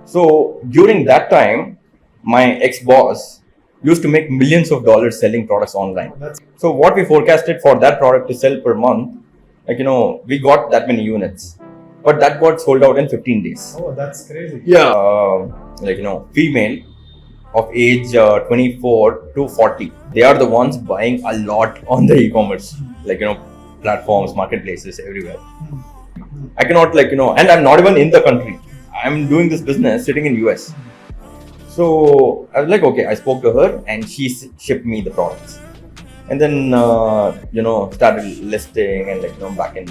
So during that time, my ex-boss used to make millions of dollars selling products online. So what we forecasted for that product to sell per month, we got that many units, but that got sold out in 15 days. Oh, that's crazy. Yeah. Female of age 24 to 40, they are the ones buying a lot on the e-commerce, platforms, marketplaces, everywhere. I cannot and I'm not even in the country. I'm doing this business sitting in US. So I was like, okay, I spoke to her and she shipped me the products. And then, started listing and back in,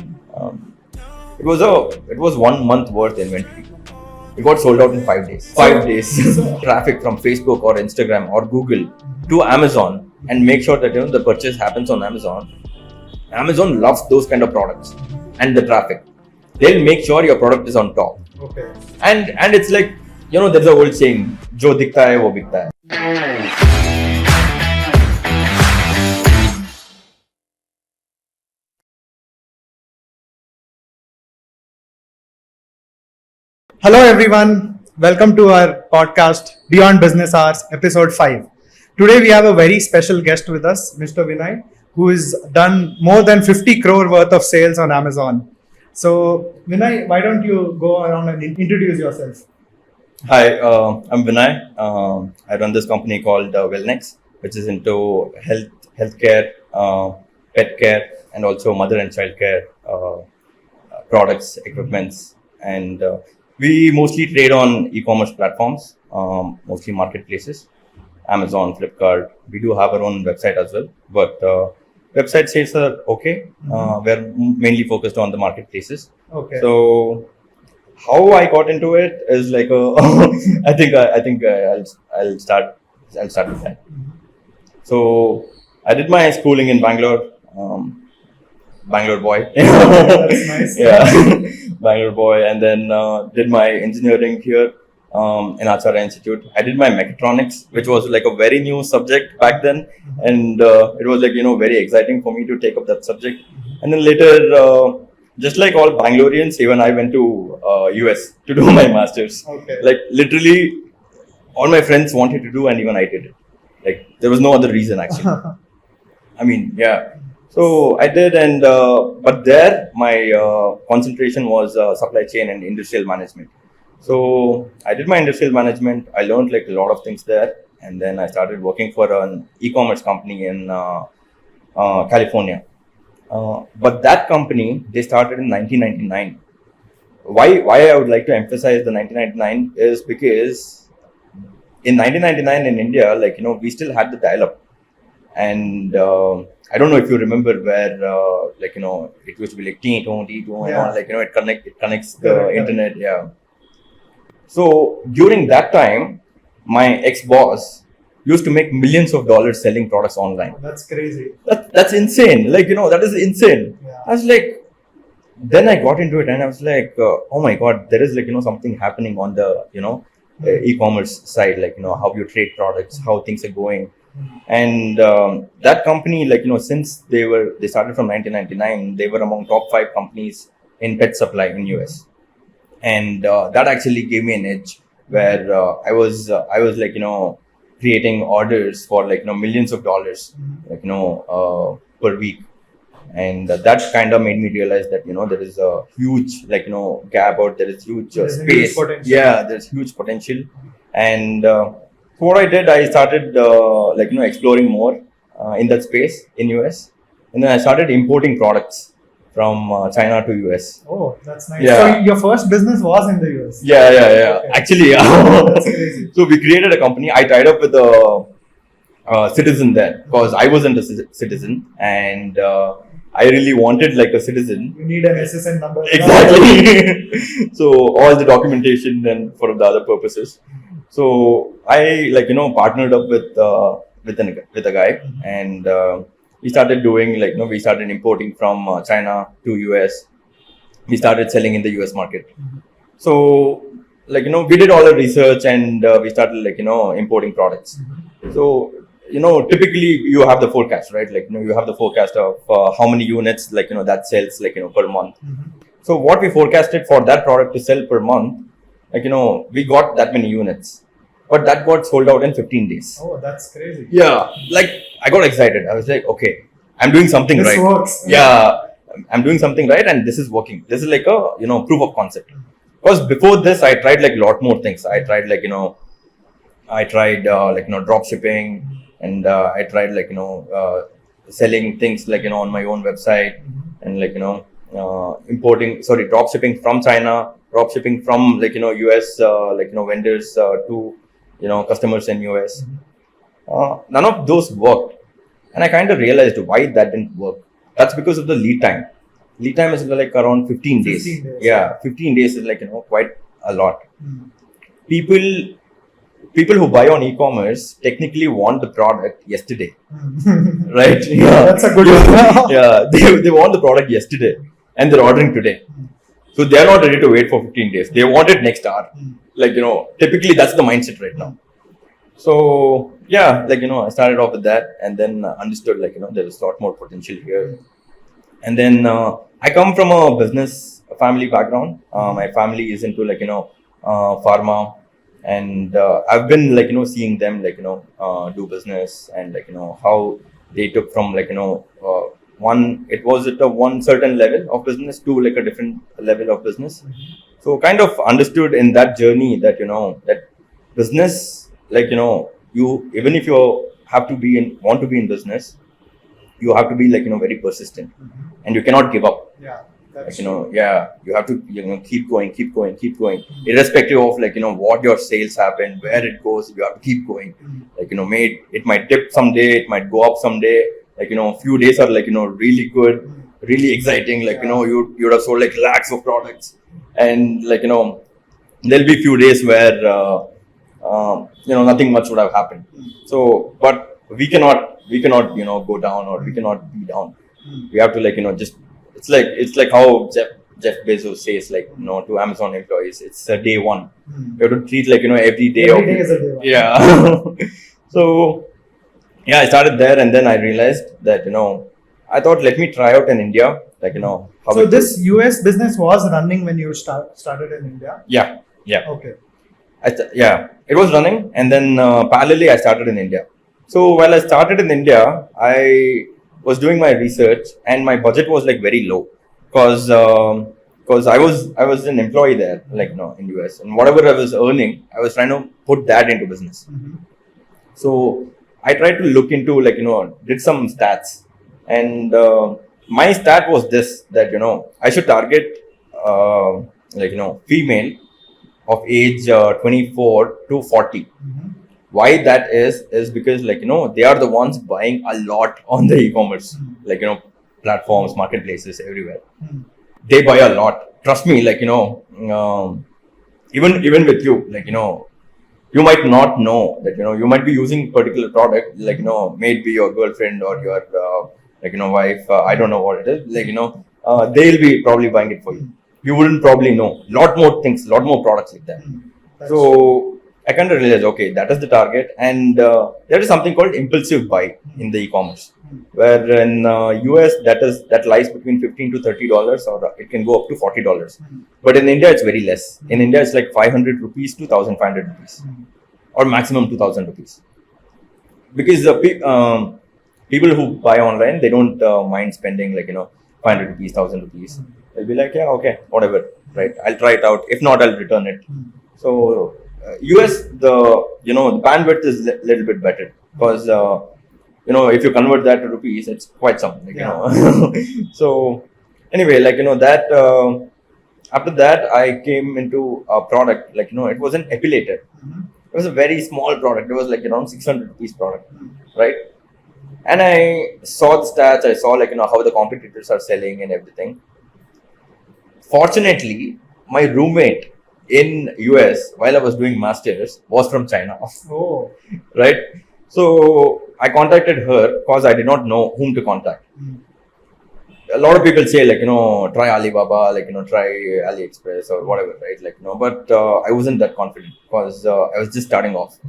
it was 1 month worth inventory. It got sold out in 5 days. 5 days. Traffic from Facebook or Instagram or Google to Amazon and make sure that, the purchase happens on Amazon. Amazon loves those kind of products and the traffic. They'll make sure your product is on top. Okay. And it's like, there's a old saying, jo dikhta hai wo bikta hai. Hello, everyone. Welcome to our podcast, Beyond Business Hours, episode 5. Today, we have a very special guest with us, Mr. Vinay, who has done more than 50 crore worth of sales on Amazon. So, Vinay, why don't you go around and introduce yourself? Hi, I'm Vinay. I run this company called wellness, which is into healthcare, pet care, and also mother and child care products, equipments, and we mostly trade on e-commerce platforms, mostly marketplaces, Amazon, Flipkart. We do have our own website as well, but website sales are okay. We're mainly focused on the marketplaces. Okay. So how I got into it is like I think I'll start with that. So I did my schooling in Bangalore. Bangalore boy. That's nice. Yeah, Bangalore boy, and then did my engineering here in Acharya Institute. I did my mechatronics, which was like a very new subject back then, and it was very exciting for me to take up that subject. And then later, just like all Bangaloreans, even I went to US to do my masters. Okay. Like literally, all my friends wanted to do, and even I did it. Like there was no other reason actually. I mean, yeah. So I did, and but there my concentration was supply chain and industrial management. So I did my industrial management. I learned like a lot of things there, and then I started working for an e-commerce company in California. But that company, they started in 1999. Why I would like to emphasize the 1999 is because in 1999 in India, we still had the dial-up, and I don't know if you remember where, it used to be like T2, and all, it connects the internet. Yeah. So during that time, my ex-boss used to make millions of dollars selling products online. That's crazy. That's insane. That is insane. Yeah. I was like, then I got into it and I was like, oh my God, there is something happening on the, e-commerce side, how you trade products, how things are going. And that company, since they started from 1999, they were among top 5 companies in pet supply in US, and that actually gave me an edge where I was creating orders for millions of dollars, per week, and that kind of made me realize that there is a huge gap, or there is huge space. Yeah, there's huge potential, and so what I did, I started exploring more in that space in US, and then I started importing products from China to US. Oh, that's nice. Yeah. So your first business was in the US. Yeah. Okay. Actually, That's crazy. so we created a company. I tied up with a citizen there because I wasn't a citizen, and I really wanted like a citizen. You need an SSN number. Exactly. So all the documentation and for the other purposes. So I partnered up with a guy, and we started doing we started importing from China to US. We started selling in the US market. So we did all the research, and we started importing products. So typically you have the forecast, right? You have the forecast of how many units that sells per month. So what we forecasted for that product to sell per month, like, we got that many units, but that got sold out in 15 days. Oh, that's crazy. Yeah, like I got excited. I was like, okay, I'm doing something This right. works. Yeah, I'm doing something right, and this is working. This is like a proof of concept. Because before this, I tried like a lot more things. I tried like drop shipping, and I tried like selling things like on my own website, and like drop shipping from China, drop shipping from like US vendors to customers in US. None of those worked, and I kind of realized why that didn't work. That's because of the lead time. Lead time is like around 15 days. 15 days. Yeah, 15 days is like quite a lot. Mm. People who buy on e-commerce technically want the product yesterday, Mm. right? That's a good one. Yeah, they want the product yesterday, and they're ordering today. So they are not ready to wait for 15 days. They want it next hour. Like, typically that's the mindset right now. So yeah, like, I started off with that, and then understood like, there is a lot more potential here. And then I come from a business family background. My family is into like, pharma, and I've been like, seeing them like, do business, and like, how they took from like, it was at a one certain level of business to like a different level of business. So kind of understood in that journey that, that business, like, you, even if you want to be in business, you have to be like, very persistent, and you cannot give up. Yeah. Like, you have to, keep going, irrespective of like, what your sales happen, where it goes, you have to keep going. Like, it might dip someday, it might go up someday. Like, few days are like, really good, really exciting. Like, you would have sold like lakhs of products, and like, there'll be few days where, nothing much would have happened. So, but we cannot, go down, or we cannot be down. We have to like, just, it's like how Jeff Bezos says, like, to Amazon employees, it's a day one. You have to treat like, every day Every day is a day one. Yeah. So yeah, I started there, and then I realized that, I thought, let me try out in India, like, how So it this US business was running when you started in India? Yeah. Okay. It was running, and then parallelly I started in India. So while I started in India, I was doing my research, and my budget was like very low, because I was an employee there, like, in US, and whatever I was earning, I was trying to put that into business. So I tried to look into like, did some stats, and my stat was this, that, I should target like, female of age 24 to 40. Why that is because like, they are the ones buying a lot on the e-commerce, like, platforms, marketplaces, everywhere. They buy a lot. Trust me, like, even with you, like, you might not know that, you might be using particular product, like, may it be your girlfriend or your like, wife, I don't know what it is, like, they'll be probably buying it for you. You wouldn't probably know. Lot more things, lot more products like that. So I kind of realized, okay, that is the target, and there is something called impulsive buy in the e-commerce, where in US that lies between $15 to $30, or it can go up to $40. But in India, it's very less. In India, it's like 500 rupees to 1,500 rupees, or maximum 2,000 rupees. Because people who buy online, they don't mind spending like 500 rupees, 1,000 rupees. They'll be like, yeah, okay, whatever, right? I'll try it out. If not, I'll return it. So US, the bandwidth is little bit better, because if you convert that to rupees, it's quite something, So anyway, like, that after that, I came into a product, like, it was an epilator. It was a very small product. It was like around 600 rupees product, right? And I saw the stats. I saw like, how the competitors are selling and everything. Fortunately, my roommate in US, while I was doing masters, was from China. Oh. Right? So I contacted her because I did not know whom to contact. A lot of people say like, try Alibaba, like, try AliExpress or whatever, right? Like, but I wasn't that confident, because I was just starting off,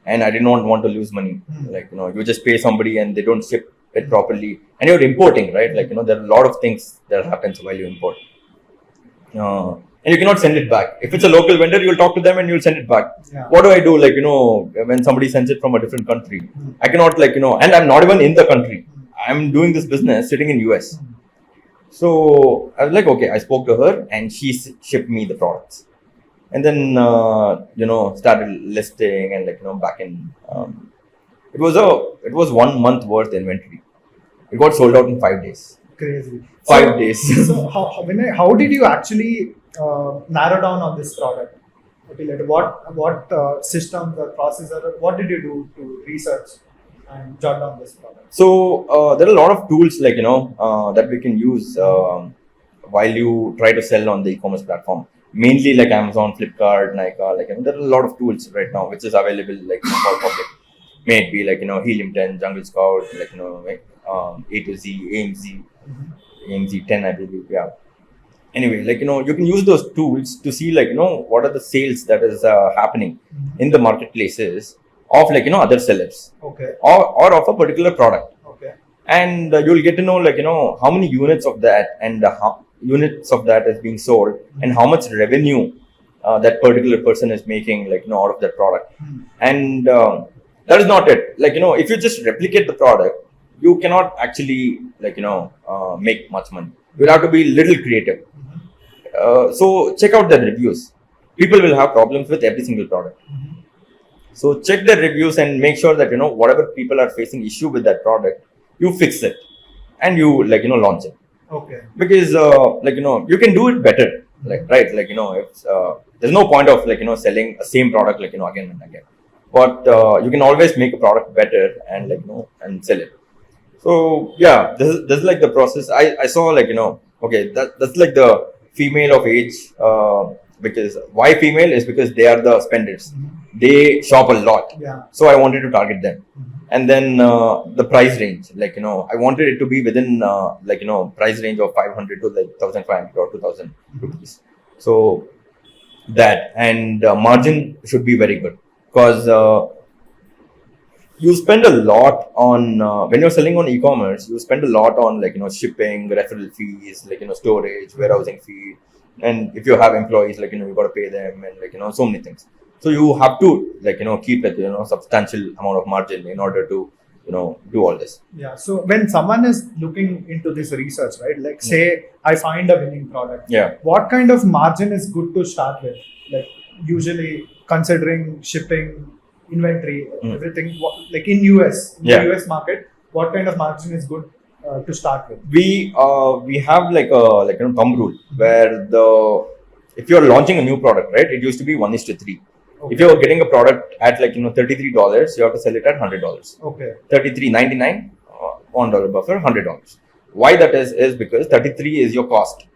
and I did not want to lose money. Like, you just pay somebody and they don't ship it properly, and you're importing, right? Like, there are a lot of things that happens while you import. and you cannot send it back. If it's a local vendor, you'll talk to them and you'll send it back. Yeah. What do I do? Like, when somebody sends it from a different country, I cannot and I'm not even in the country. I'm doing this business sitting in US. So I was like, okay, I spoke to her and she shipped me the products. And then, started listing and back in, it was 1 month worth inventory. It got sold out in 5 days. Crazy. 5 days. So Vinay, how did you actually narrow down on this product? Okay, like what systems or processor, what did you do to research and jot down this product? So there are a lot of tools that we can use while you try to sell on the e-commerce platform. Mainly like Amazon, Flipkart, Nykaa. There are a lot of tools right now which is available for public. May it be Helium 10, Jungle Scout, A to Z, AMZ, AMZ 10, I believe. Yeah. Anyway, you can use those tools to see what are the sales that is happening in the marketplaces of other sellers. Okay. Or of a particular product. Okay. And you'll get to know how many units of that and how units of that is being sold and how much revenue that particular person is making out of that product. And that is not it. If you just replicate the product, you cannot actually make much money. You'll have to be little creative. So check out the reviews. People will have problems with every single product. So check the reviews and make sure that whatever people are facing issue with that product, you fix it and you launch it. Okay. Because you can do it better. Right? It's, there's no point of selling a same product again and again. But you can always make a product better and and sell it. So yeah, this is the process. I saw okay, that's the female of age. Because why female is because they are the spenders. They shop a lot. Yeah. So I wanted to target them. And then the price range, I wanted it to be within price range of 500 to 1,500 or 2,000 rupees. So that and margin should be very good because you spend a lot on when you're selling on e-commerce. You spend a lot on shipping, referral fees, storage, warehousing fee, and if you have employees, you got to pay them and so many things. So you have to keep it substantial amount of margin in order to do all this. Yeah. So when someone is looking into this research, right? Say I find a winning product. Yeah. What kind of margin is good to start with? Usually considering shipping, inventory, everything. In US, the US market, what kind of margin is good to start with? We have a thumb rule where if you're launching a new product, right? It used to be 1:3. Okay. If you're getting a product at $33, you have to sell it at $100. Okay. $33.99, $1 buffer, $100. Why that is because 33 is your cost.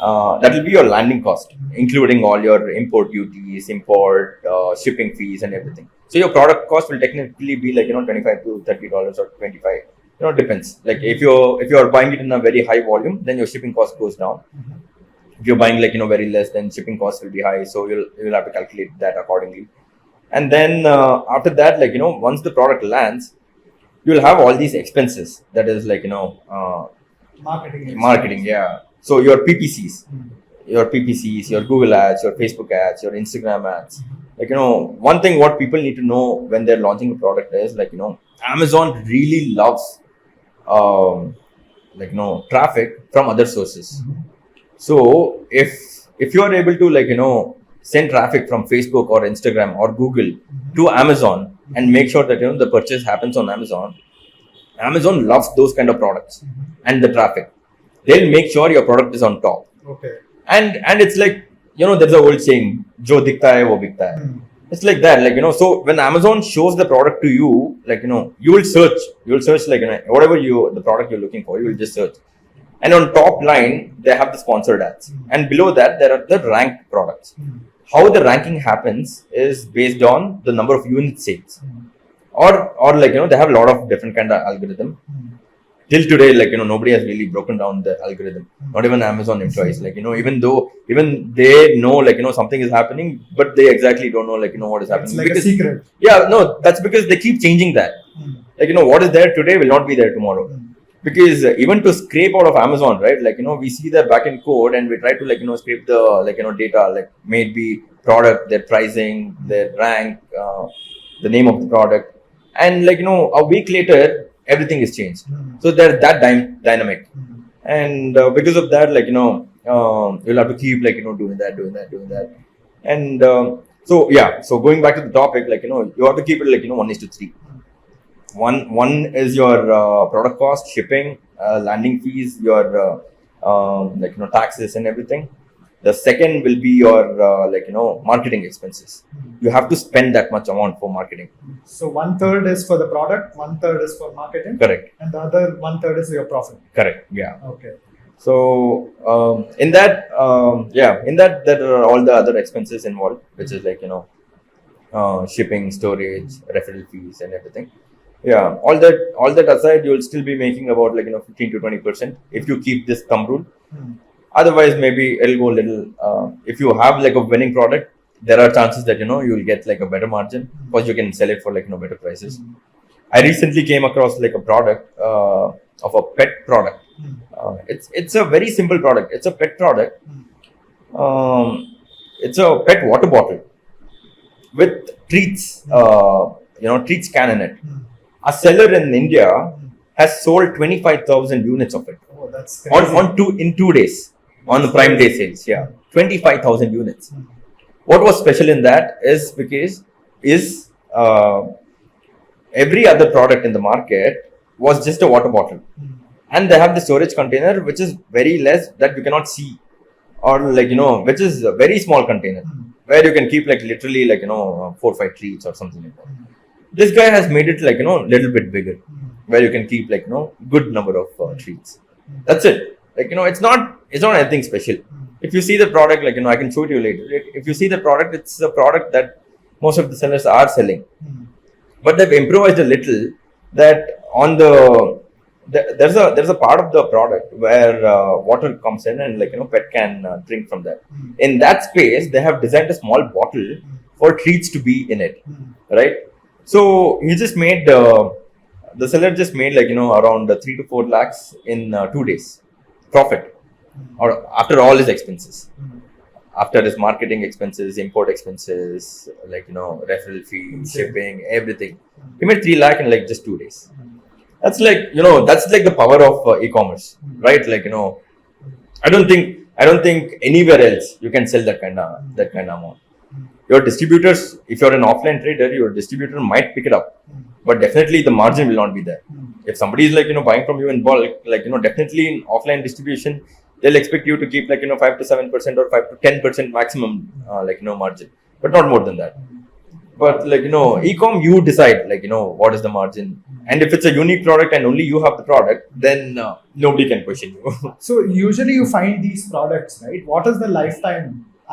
That will be your landing cost, including all your import duties, shipping fees, and everything. So your product cost will technically be $25 to $30 or $25. Depends. If you're buying it in a very high volume, then your shipping cost goes down. If you're buying very less, then shipping costs will be high. So you'll have to calculate that accordingly. And then after that, once the product lands, you'll have all these expenses. That is marketing. Yeah. So your PPCs, your Google ads, your Facebook ads, your Instagram ads. One thing what people need to know when they're launching a product is Amazon really loves traffic from other sources. So if you are able to send traffic from Facebook or Instagram or Google to Amazon and make sure that the purchase happens on Amazon loves those kind of products and the traffic. They'll make sure your product is on top. Okay. And it's there's a old saying, "Jo dikhta hai wo bikta hai." It's like that, so when Amazon shows the product to you, you will search whatever the product you're looking for, you will just search. And on top line, they have the sponsored ads. And below that, there are the ranked products. How the ranking happens is based on the number of unit sales. Or they have a lot of different kind of algorithm. Till today, nobody has really broken down the algorithm. Not even Amazon employees. Even they know, something is happening, but they exactly don't know, what is happening. It's a secret. Yeah, no, that's because they keep changing that. What is there today will not be there tomorrow. Because even to scrape out of Amazon, right? Like, we see their backend code and we try to scrape the data, like maybe product, their pricing, their rank, the name of the product, and a week later everything is changed. So they're that dynamic, and because of that, you'll have to keep doing that, and so yeah. So going back to the topic, you have to keep it 1:3. One is your product cost, shipping, landing fees, your taxes and everything. The second will be your marketing expenses. You have to spend that much amount for marketing. So 1/3 is for the product, 1/3 is for marketing. Correct. And the other 1/3 is your profit. Correct. Yeah. Okay. So in that there are all the other expenses involved, which is shipping, storage, referral fees, and everything. Yeah, all that aside, you'll still be making about 15 to 20% if you keep this thumb rule. Otherwise, maybe it'll go a little. If you have a winning product, there are chances that you'll get a better margin because you can sell it for better prices. I recently came across a product of a pet product. It's a very simple product. It's a pet product. It's a pet water bottle with treats. Treats can in it. A seller in India has sold 25,000 units of it. Oh, that's crazy. in 2 days on the Prime Day sales. Yeah, 25,000 units. What was special in that is every other product in the market was just a water bottle, and they have the storage container which is very less that you cannot see, or which is a very small container where you can keep literally 4 or 5 treats or something like that. This guy has made it little bit bigger, where you can keep good number of treats. That's it. It's not anything special. If you see the product, I can show it you later. If you see the product, it's a product that most of the sellers are selling, but they've improvised a little. That on there's a part of the product where water comes in and pet can drink from that. In that space, they have designed a small bottle for treats to be in it, right? So he just made the seller just made around 3 to 4 lakhs in 2 days profit, or after all his expenses, after his marketing expenses, import expenses, referral fee, shipping, everything. He made 3 lakh in just 2 days. That's that's the power of e-commerce, right? I don't think anywhere else you can sell that kind of amount. Your distributors, if you're an offline trader, your distributor might pick it up, but definitely the margin will not be there. If somebody is buying from you in bulk, definitely in offline distribution, they'll expect you to keep 5 to 7% or 5 to 10% maximum margin, but not more than that. But e-com, you decide what is the margin, and if it's a unique product and only you have the product, then nobody can question you. So usually you find these products, right? What is the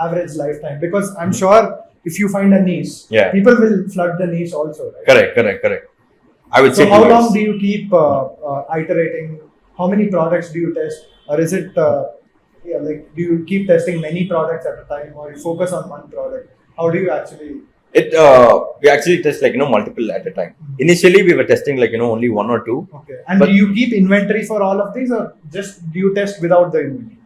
average lifetime? Because I'm sure if you find a niche, people will flood the niche also, right? Correct. I would say. So how long do you keep iterating? How many products do you test, or is it do you keep testing many products at a time, or you focus on one product? How do you actually? We actually test multiple at a time. Initially, we were testing only 1 or 2. Okay. And do you keep inventory for all of these, or just do you test without the inventory?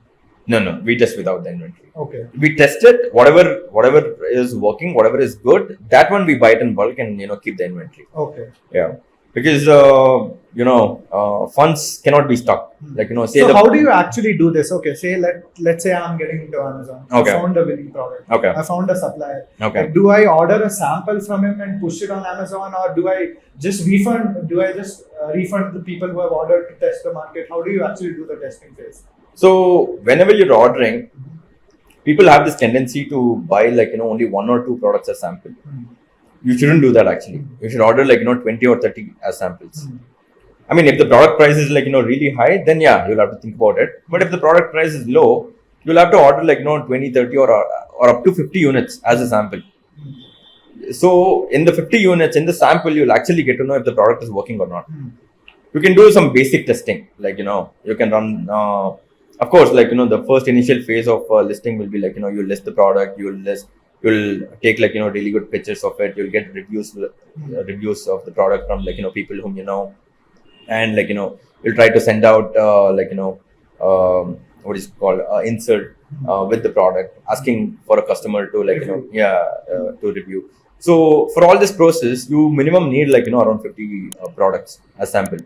No, we test without the inventory. Okay. We test it, whatever is working, whatever is good, that one we buy it in bulk and keep the inventory. Okay. Yeah, because funds cannot be stuck. So how do you actually do this? Okay, let's say I'm getting into Amazon. Okay. I found a winning product. Okay. I found a supplier. Okay. Do I order a sample from him and push it on Amazon, or do I just refund? Refund the people who have ordered to test the market? How do you actually do the testing phase? So whenever you're ordering, people have this tendency to buy only 1 or 2 products as sample. You shouldn't do that actually. You should order 20 or 30 as samples. I mean, if the product price is really high, then yeah, you'll have to think about it. But if the product price is low, you'll have to order 20, 30 or up to 50 units as a sample. So in the 50 units in the sample, you'll actually get to know if the product is working or not. You can do some basic testing, you can run. Of course, the first initial phase of listing will be you list the product, you'll take really good pictures of it, you'll get reviews of the product from people whom you know. and you'll try to send out what is called insert with the product, asking for a customer to to review. So for all this process, you minimum need around 50 products as sample.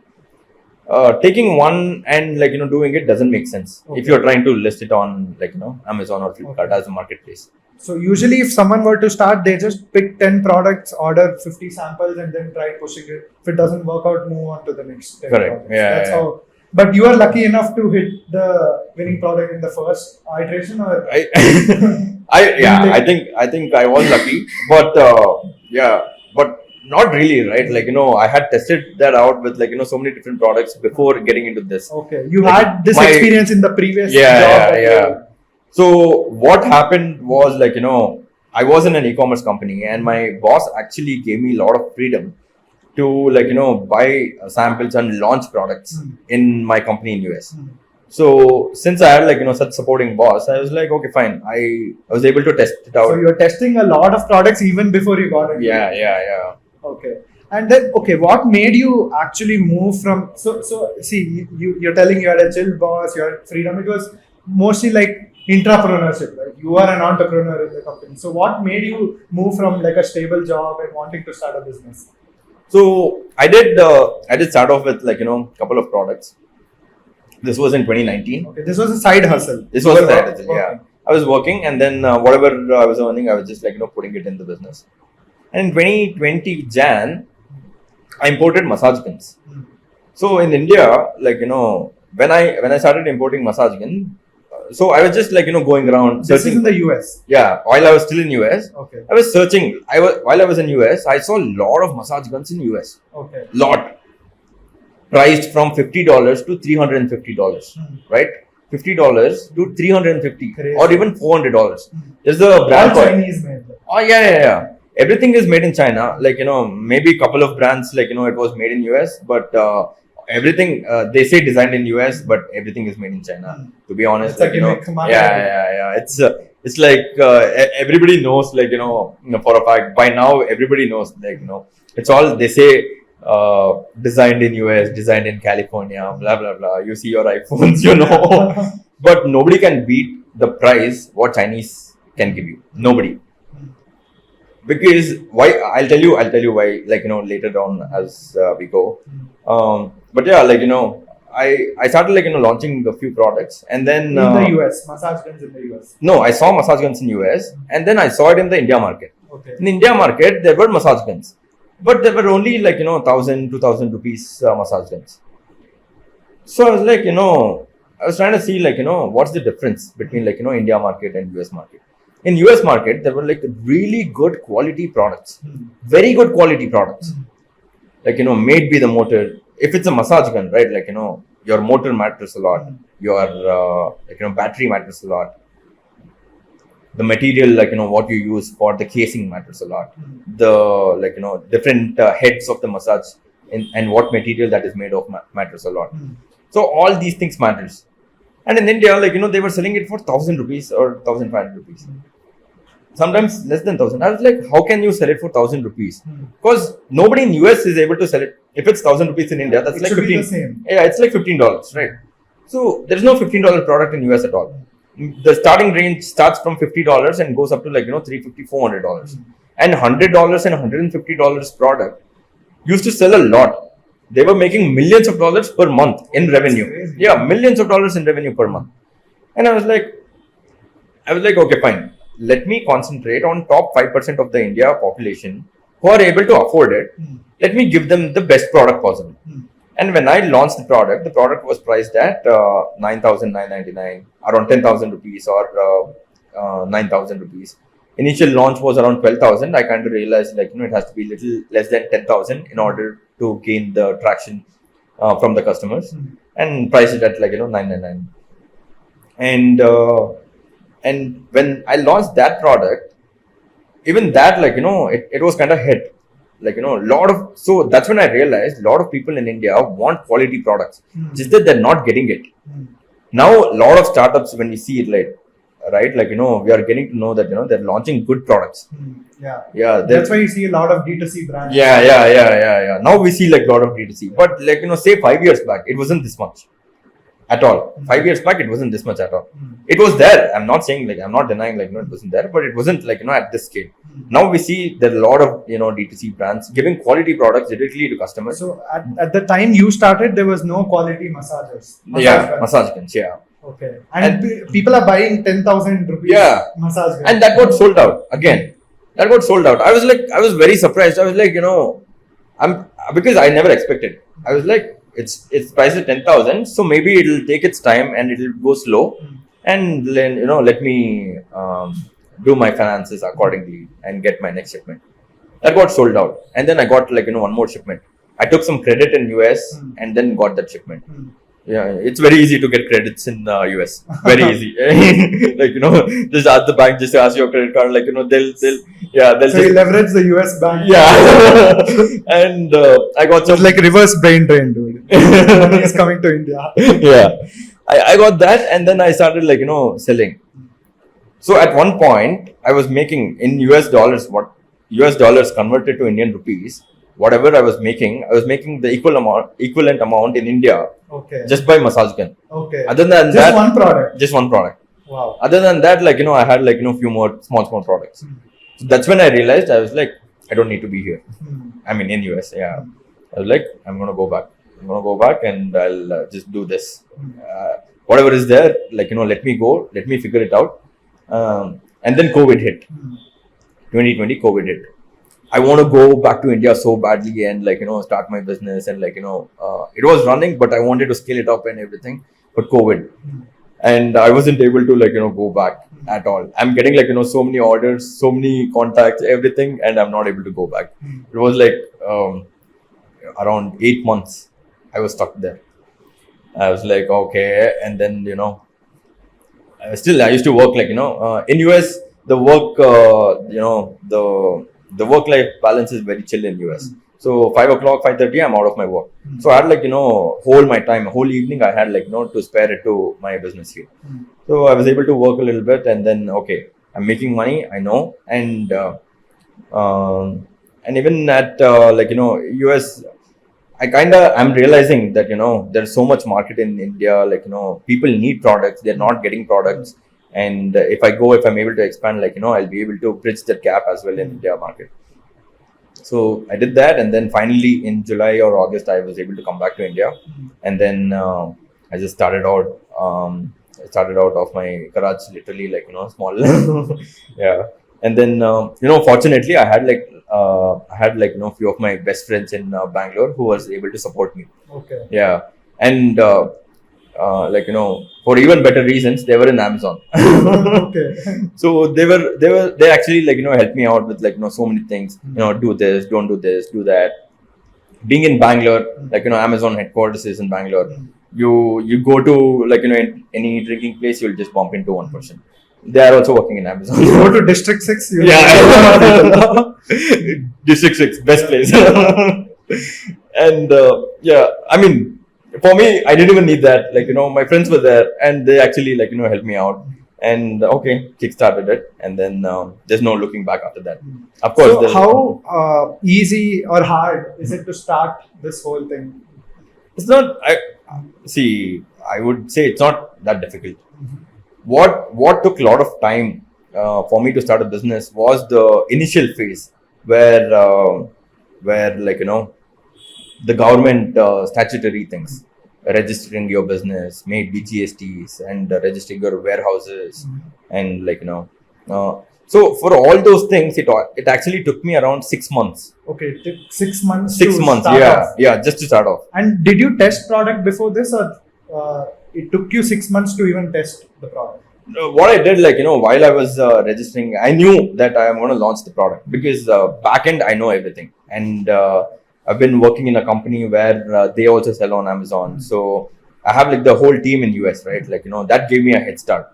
Taking one and doing it doesn't make sense if you're trying to list it on Amazon or Flipkart as a marketplace. So usually if someone were to start, they just pick 10 products, order 50 samples and then try pushing it. If it doesn't work out, move on to the next 10 Correct. products. Yeah, That's yeah. how. But you are lucky enough to hit the winning product in the first iteration, or I think I was lucky, but but not really, right? I had tested that out with so many different products before getting into this. okay, you had this experience in the previous job. Yeah. So what happened was I was in an e-commerce company, and my boss actually gave me a lot of freedom to buy samples and launch products in my company in US. So since I had such supporting boss, I was like, okay, fine. I was able to test it out. So you're testing a lot of products even before you got it. Yeah. Okay. And then, okay, what made you actually move from, so see, you're telling you had a chill boss, you had freedom. It was mostly like intrapreneurship, like you are an entrepreneur in the company. So what made you move from like a stable job and wanting to start a business? So I did start off with couple of products. This was in 2019. Okay, this was a side hustle. This was a side hustle, yeah. I was working, and then whatever I was earning, I was just putting it in the business. And in 2020 Jan, I imported massage guns. So in India, when I started importing massage guns, so I was just going around searching. This is in the US. Yeah, while I was still in US, okay. I was searching. While I was in US, I saw a lot of massage guns in US. Okay. Lot. Priced from $50 to $350, right? $50 to $350 Crazy. or even $400. There's a brand All Chinese made. Oh yeah. Everything is made in China. Maybe a couple of brands it was made in US, but everything they say designed in US, but everything is made in China. To be honest, yeah. It's like everybody knows, for a fact. By now, everybody knows, it's all they say. Designed in US, designed in California, blah blah blah. You see your iPhones, but nobody can beat the price what Chinese can give you. Nobody. Because why? I'll tell you why. Later on as we go. But yeah, I started launching a few products, and then in the US, massage guns in the US. No, I saw massage guns in US, and then I saw it in the India market. Okay. In India market, there were massage guns. But there were only 1,000, 2,000 rupees massage guns. So I was I was trying to see what's the difference between India market and US market. In US market, there were really good quality products, very good quality products. Made by the motor. If it's a massage gun, right? Your motor matters a lot. Your battery matters a lot. The material, what you use for the casing matters a lot. The different heads of the massage and what material that is made of matters a lot. So all these things matters. And in India, they were selling it for 1,000 rupees or 1,500 rupees. Sometimes less than 1,000. I was like, how can you sell it for 1,000 rupees? Because nobody in US is able to sell it. If it's 1,000 rupees in India, that's it like should 15. be the same. Yeah, it's like $15, right? So there is no $15 product in US at all. The starting range starts from $50 and goes up to $350, $400. And $100 and $150 product used to sell a lot. They were making millions of dollars per month in revenue. Yeah, millions of dollars in revenue per month. And I was like, okay, fine. Let me concentrate on top 5% of the India population who are able to afford it. Let me give them the best product possible. And when I launched the product was priced at 9,999, around 10,000 rupees or 9,000 rupees. Initial launch was around 12,000. I kind of realized it has to be little less than 10,000 in order to gain the traction from the customers, and priced it at 999. And when I launched that product, even that it was kind of hit. So that's when I realized a lot of people in India want quality products, just that they're not getting it. Now, a lot of startups, when you see it right? Like, we are getting to know that, they're launching good products. Yeah. Yeah. That's why you see a lot of D2C brands. Yeah. Now we see like a lot of D2C, but like, say 5 years back, it wasn't this much at all. 5 years back, it wasn't this much at all. It was there. I'm not saying like, I'm not denying like, it wasn't there, but it wasn't like, at this scale. Now we see there are a lot of, D2C brands giving quality products directly to customers. So at the time you started, there was no quality massagers. Massage guns, yeah. Okay. And people are buying 10,000 rupees massage guns. And that got sold out again. That got sold out. I was very surprised. I was like, because I never expected. I was like, it's priced at 10,000, so maybe it'll take its time and it'll go slow, and then let me do my finances accordingly and get my next shipment. That got sold out, and then I got like one more shipment. I took some credit in US and then got that shipment. Yeah, it's very easy to get credits in US. Very easy. Like, just ask the bank, just ask your credit card. Like, they'll So just you leverage the US bank. Yeah. And I got some It's like reverse brain drain, dude. Money is coming to India. Yeah. I got that, and then I started like, selling. So at one point, I was making in US dollars, what US dollars converted to Indian rupees, whatever I was making the equivalent amount in India. Okay. Just by massage gun. Okay. Other than just one product. Just one product. Wow. Other than that, like, I had like, few more small products. So that's when I realized, I was like, I don't need to be here. I mean, in US, yeah. I was like, I'm going to go back. I'm going to go back and I'll just do this. Whatever is there, like, let me go, let me figure it out. And then COVID hit. 2020, COVID hit. I want to go back to India so badly and like, start my business and like, it was running, but I wanted to scale it up and everything, but COVID. And I wasn't able to like, go back at all. I'm getting like, so many orders, so many contacts, everything, and I'm not able to go back. It was like around 8 months I was stuck there. I was like, okay. And then, I used to work like, in US, the work, the work-life balance is very chill in US. So 5 o'clock, 5:30, I'm out of my work. So I had like, whole evening I had like, to spare it to my business here. So I was able to work a little bit, and then, okay, I'm making money, I know. And even at like, US, I'm realizing that, there's so much market in India, like, people need products, they're not getting products. And if I'm able to expand, like, I'll be able to bridge that gap as well in India market. So I did that, and then finally in July or August, I was able to come back to India. And then I just started out of my garage, literally, like, small. Yeah. And then, fortunately, I had few of my best friends in Bangalore who was able to support me. Okay. Yeah. And like, for even better reasons, they were in Amazon. Okay. So they actually like, helped me out with like, so many things, do this, don't do this, do that. Being in Bangalore, like, Amazon headquarters is in Bangalore. You go to like, any drinking place, you'll just bump into one person. They are also working in Amazon. You go to District 6. Yeah. District 6, best place. And yeah, I mean, for me, I didn't even need that. Like, my friends were there and they actually like, helped me out. And okay, kickstarted it. And then there's no looking back after that. Of course. So how easy or hard is it to start this whole thing? It's not, I would say it's not that difficult. What took a lot of time for me to start a business was the initial phase where like, the government statutory things, registering your business, made BGSTs and registering your warehouses, and like, so for all those things, it actually took me around 6 months. Okay, it took 6 months. 6 months, yeah, just to start off. And did you test product before this, or it took you 6 months to even test the product? What I did, like, while I was registering, I knew that I am going to launch the product because back end, I know everything. And I've been working in a company where they also sell on Amazon. So I have like the whole team in US, right? Like, that gave me a head start.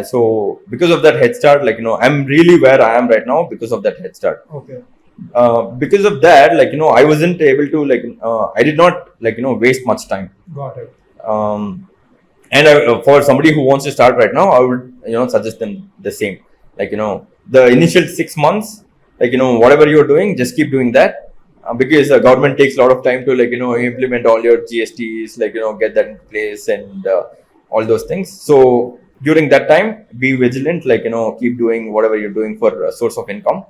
So because of that head start, like, I'm really where I am right now because of that head start. Okay. Because of that, like, I wasn't able to, like, I did not, like, waste much time. Got it. And for somebody who wants to start right now, I would suggest them the same. Like the initial 6 months, like whatever you're doing, just keep doing that. Because the government takes a lot of time to implement all your GSTs, get that in place and all those things. So during that time, be vigilant, keep doing whatever you're doing for a source of income.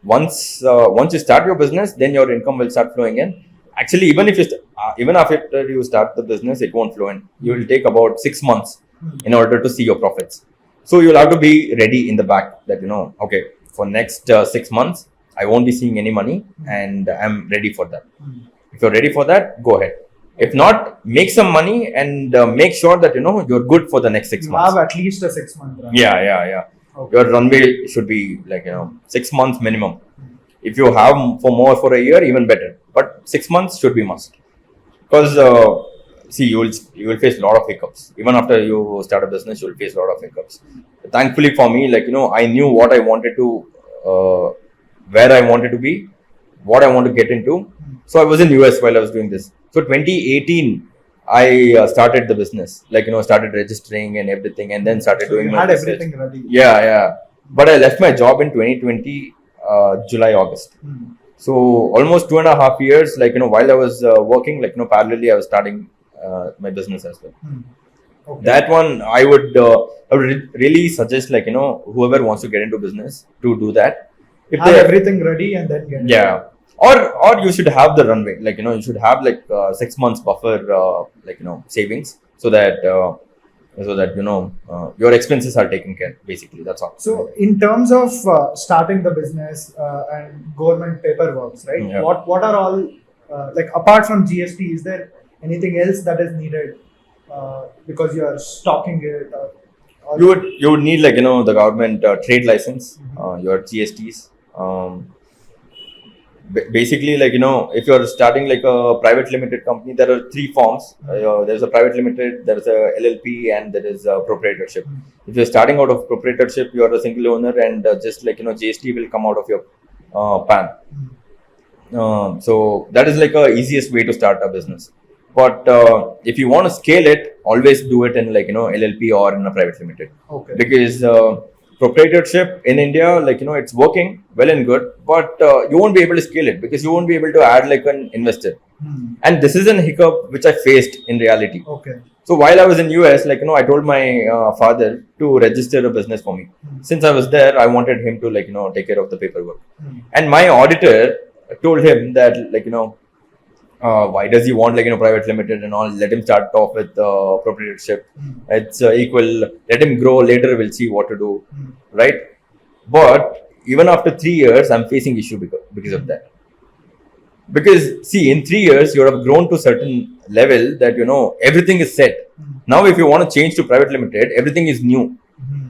Once you start your business, then your income will start flowing in. Actually, even after you start the business, it won't flow in. You will take about 6 months in order to see your profits. So you'll have to be ready in the back that okay, for next 6 months I won't be seeing any money, and I'm ready for that. If you're ready for that, go ahead. If not, make some money and make sure that you're good for the next 6 months. Have at least a 6 month run. Yeah. Okay. Your runway should be 6 months minimum. If you have for a year, even better. But 6 months should be must. Because see, you will face a lot of hiccups. Even after you start a business, you will face a lot of hiccups. Thankfully for me, I knew what I wanted to, where I wanted to be, what I want to get into. So I was in US while I was doing this. So 2018, I started the business. Started registering and everything, and then started doing you my had research. everything ready. Yeah. But I left my job in 2020, July, August. So almost 2.5 years, while I was working, parallelly, I was starting my business as well. Okay. That one, I would really suggest, whoever wants to get into business to do that. If have everything ready and then get yeah. Or you should have the runway, you should have 6 months buffer, savings, so that your expenses are taken care. Basically, that's all. So, in terms of starting the business and government paperwork, right? Yeah. What are all apart from GST? Is there anything else that is needed because you are stocking it? Or You would need the government trade license, your GSTs. Basically, if you're starting a private limited company, there are 3 forms. There's a private limited, there's a LLP, and there is a proprietorship. If you're starting out of proprietorship, you're a single owner, and just GST will come out of your PAN. So that is a easiest way to start a business. But if you want to scale it, always do it in LLP or in a private limited. Okay. Because proprietorship in India, it's working well and good, but you won't be able to scale it because you won't be able to add an investor. And this is an hiccup which I faced in reality. Okay. So while I was in US, I told my father to register a business for me. Since I was there, I wanted him to take care of the paperwork. And my auditor told him that why does he want private limited and all? Let him start off with proprietorship. It's equal. Let him grow. Later we'll see what to do, right? But even after 3 years, I'm facing issue because of that. Because see, in 3 years you have grown to certain level that everything is set. Now, if you want to change to private limited, everything is new.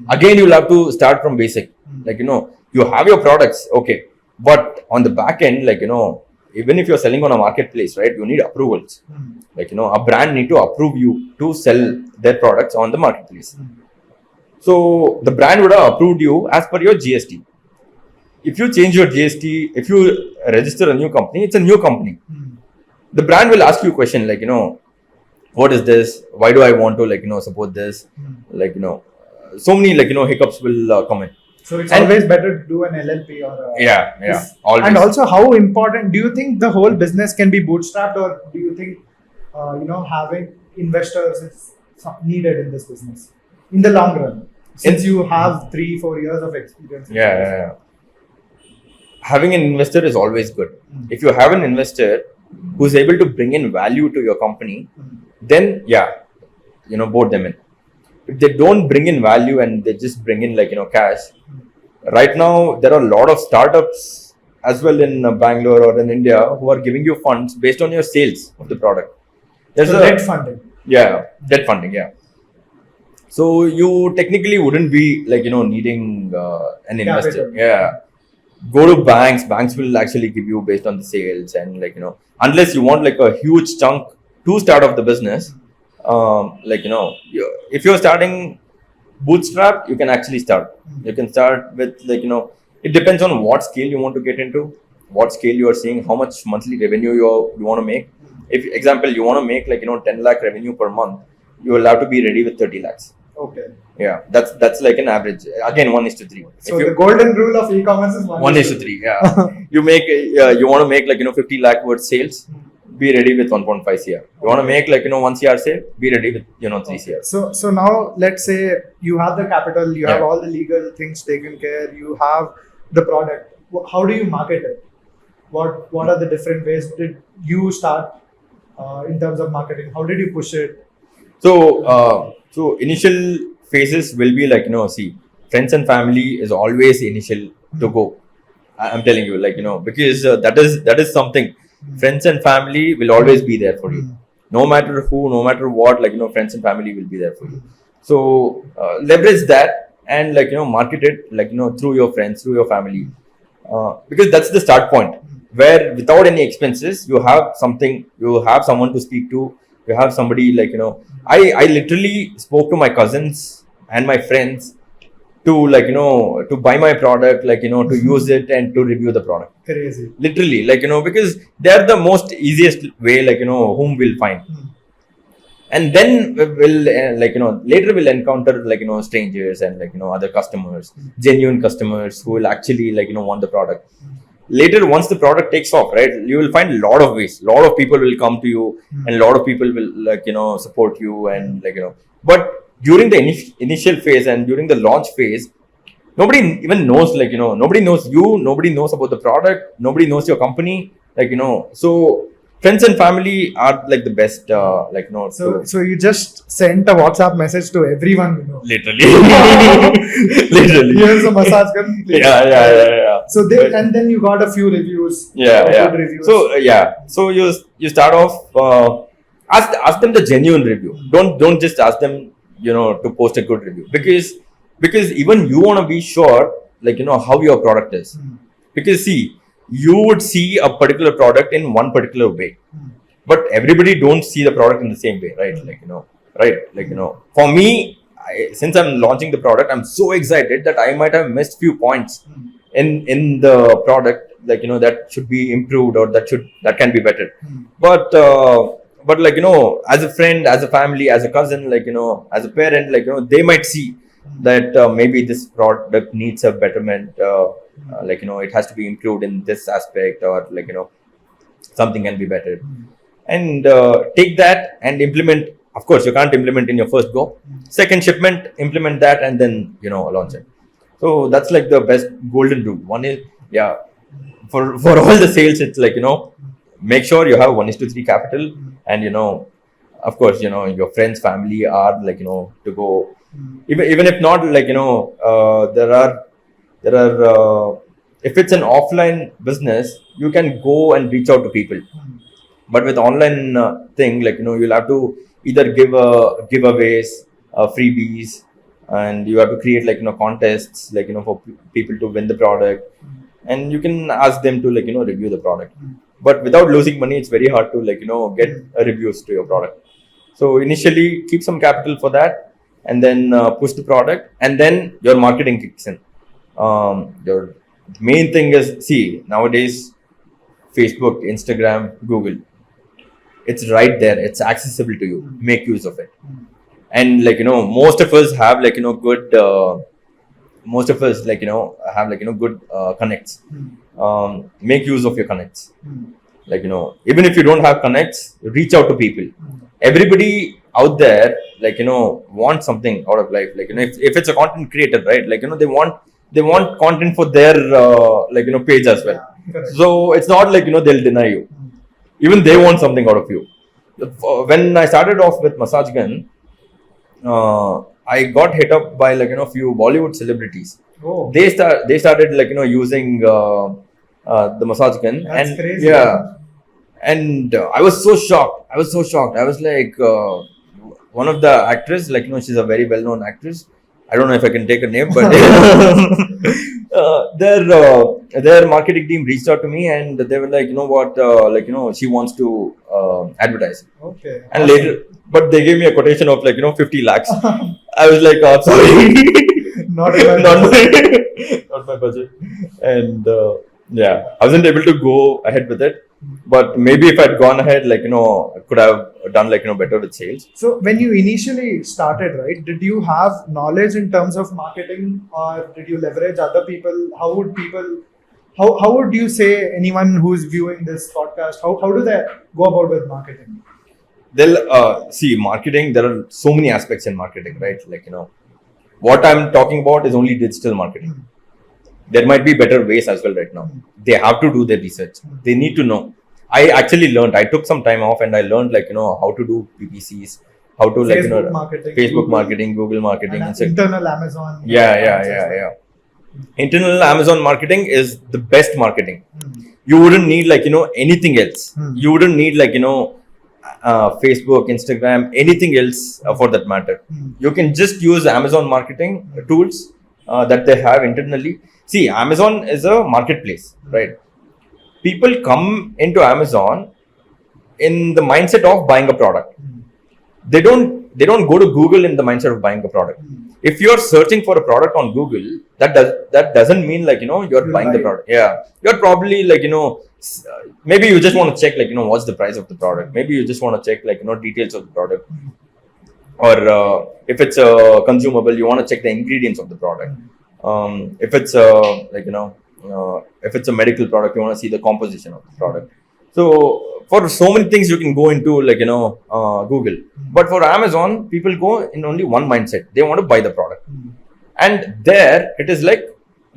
Again, you'll have to start from basic. You have your products, okay, but on the back end, even if you're selling on a marketplace, right, you need approvals. A brand need to approve you to sell their products on the marketplace. So the brand would have approved you as per your GST. If you change your GST, if you register a new company, it's a new company. The brand will ask you a question what is this? Why do I want to support this? So many hiccups will come in. So it's always better to do an LLP or yeah, always. And also, how important do you think the whole business can be bootstrapped, or do you think having investors is needed in this business in the long run? Since you have 3-4 years of experience. Yeah. Having an investor is always good. If you have an investor who's able to bring in value to your company, then board them in. If they don't bring in value and they just bring in cash, right now there are a lot of startups as well in Bangalore or in India who are giving you funds based on your sales of the product. There's debt funding. Yeah, debt funding. Yeah. So you technically wouldn't be needing an investor. Capital. Yeah. Go to banks. Banks will actually give you based on the sales, and unless you want a huge chunk to start off the business. If you're starting bootstrap, you can actually start. You can start with it depends on what scale you want to get into, what scale you are seeing, how much monthly revenue you want to make. If example you want to make 10 lakh revenue per month, you will have to be ready with 30 lakhs. Okay. Yeah, that's like an average. Again, 1:3. So the golden rule of e-commerce is 1:3. Yeah, you want to make like 50 lakh worth sales. Be ready with 1.5 cr. You want to make like 1 cr sale. Be ready with 3 cr. So now let's say you have the capital, you have Yeah. all the legal things taken care, you have the product. How do you market it? What are the different ways did you start in terms of marketing? How did you push it? So initial phases will be like see, friends and family is always initial to go. I'm telling you, like because that is something. Friends and family will always be there for you, no matter who, no matter what. Like friends and family will be there for you. So leverage that and like market it like through your friends, through your family, because that's the start point where without any expenses you have something, you have someone to speak to, you have somebody like I literally spoke to my cousins and my friends to like to buy my product, like to use it and to review the product. Crazy. Literally, like because they're the most easiest way, like whom we'll find. And then we'll like later we'll encounter like strangers and like other customers, genuine customers who will actually like want the product. Later, once the product takes off, right, you will find a lot of ways. A lot of people will come to you, and a lot of people will like support you, and like But during the initial phase and during the launch phase, nobody even knows, like nobody knows you, nobody knows about the product, nobody knows your company, like So friends and family are like the best, like So you just sent a WhatsApp message to everyone you know. Literally, literally. Here's a massage gun. please. Yeah. So and then you got a few reviews. Yeah. Good reviews. So you start off. Ask them the genuine review. Don't just ask them to post a good review, because even you want to be sure, like how your product is. Because see, you would see a particular product in one particular way, but everybody don't see the product in the same way, right? For me, since I'm launching the product, I'm so excited that I might have missed few points in the product, like that should be improved or that can be better. But like as a friend, as a family, as a cousin, like as a parent, like they might see that maybe this product needs a betterment, like it has to be improved in this aspect, or like something can be better, and take that and implement. Of course, you can't implement in your first go. Second shipment, implement that, and then launch it. So that's like the best golden rule. One is, for all the sales, it's like make sure you have 1:3 capital, and of course your friends, family are like to go. Even if not, like there are if it's an offline business, you can go and reach out to people. But with online thing, like you'll have to either give giveaways, freebies, and you have to create like contests, like for people to win the product, and you can ask them to like review the product. But without losing money, it's very hard to like get reviews to your product. So initially, keep some capital for that, and then push the product, and then your marketing kicks in. Your main thing is, see, nowadays Facebook, Instagram, Google, it's right there, it's accessible to you. Make use of it. And like most of us have like good most of us like have like good connects. Make use of your connects. Like even if you don't have connects, reach out to people. Everybody out there like want something out of life. Like if it's a content creator, right, like they want content for their like page as well. So it's not like they'll deny you. Even they want something out of you. When I started off with massage gun, I got hit up by like few Bollywood celebrities. Oh. They started like using the massage gun. That's and crazy. And I was so shocked. I was like, one of the actors, like she's a very well-known actress. I don't know if I can take her name, but their marketing team reached out to me, and they were like, what, like she wants to advertise. Okay. And later, but they gave me a quotation of like 50 lakhs. I was like, oh, sorry, not my budget. And I wasn't able to go ahead with it. But maybe if I'd gone ahead, like, I could have done, like, better with sales. So when you initially started, right, did you have knowledge in terms of marketing, or did you leverage other people? How would you say anyone who's viewing this podcast, how do they go about with marketing? They'll see marketing. There are so many aspects in marketing, right? Like, what I'm talking about is only digital marketing. There might be better ways as well right now. They have to do their research. They need to know. I actually learned. I took some time off and I learned, like, how to do PPCs, how to, like, Facebook marketing, Google marketing, and internal Amazon. Yeah. Internal Amazon marketing is the best marketing. You wouldn't need, like, anything else. You wouldn't need, like, Facebook, Instagram, anything else for that matter. You can just use Amazon marketing tools that they have internally. See, Amazon is a marketplace, right? People come into Amazon in the mindset of buying a product. They don't go to Google in the mindset of buying a product. If you're searching for a product on Google, that doesn't mean, like, you're buying the product. Yeah, you're probably, like, maybe you just want to check, like, what's the price of the product. Maybe you just want to check, like, details of the product. Or if it's a consumable, you want to check the ingredients of the product. If it's if it's a medical product, you want to see the composition of the product. So for so many things you can go into, like, Google. But for Amazon, people go in only one mindset. They want to buy the product. And there it is like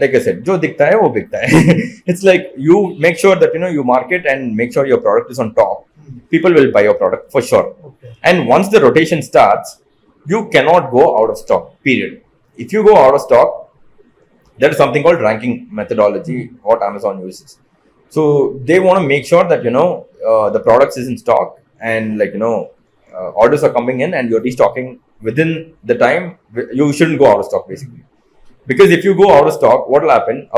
I said, jo dikhta hai, wo bikta hai. It's like you make sure that, you market and make sure your product is on top. People will buy your product for sure. And once the rotation starts, you cannot go out of stock, period. If you go out of stock, there is something called ranking methodology, what Amazon uses. So they want to make sure that, the products is in stock and, like, orders are coming in and you're restocking within the time. You shouldn't go out of stock, basically. Because if you go out of stock, what will happen?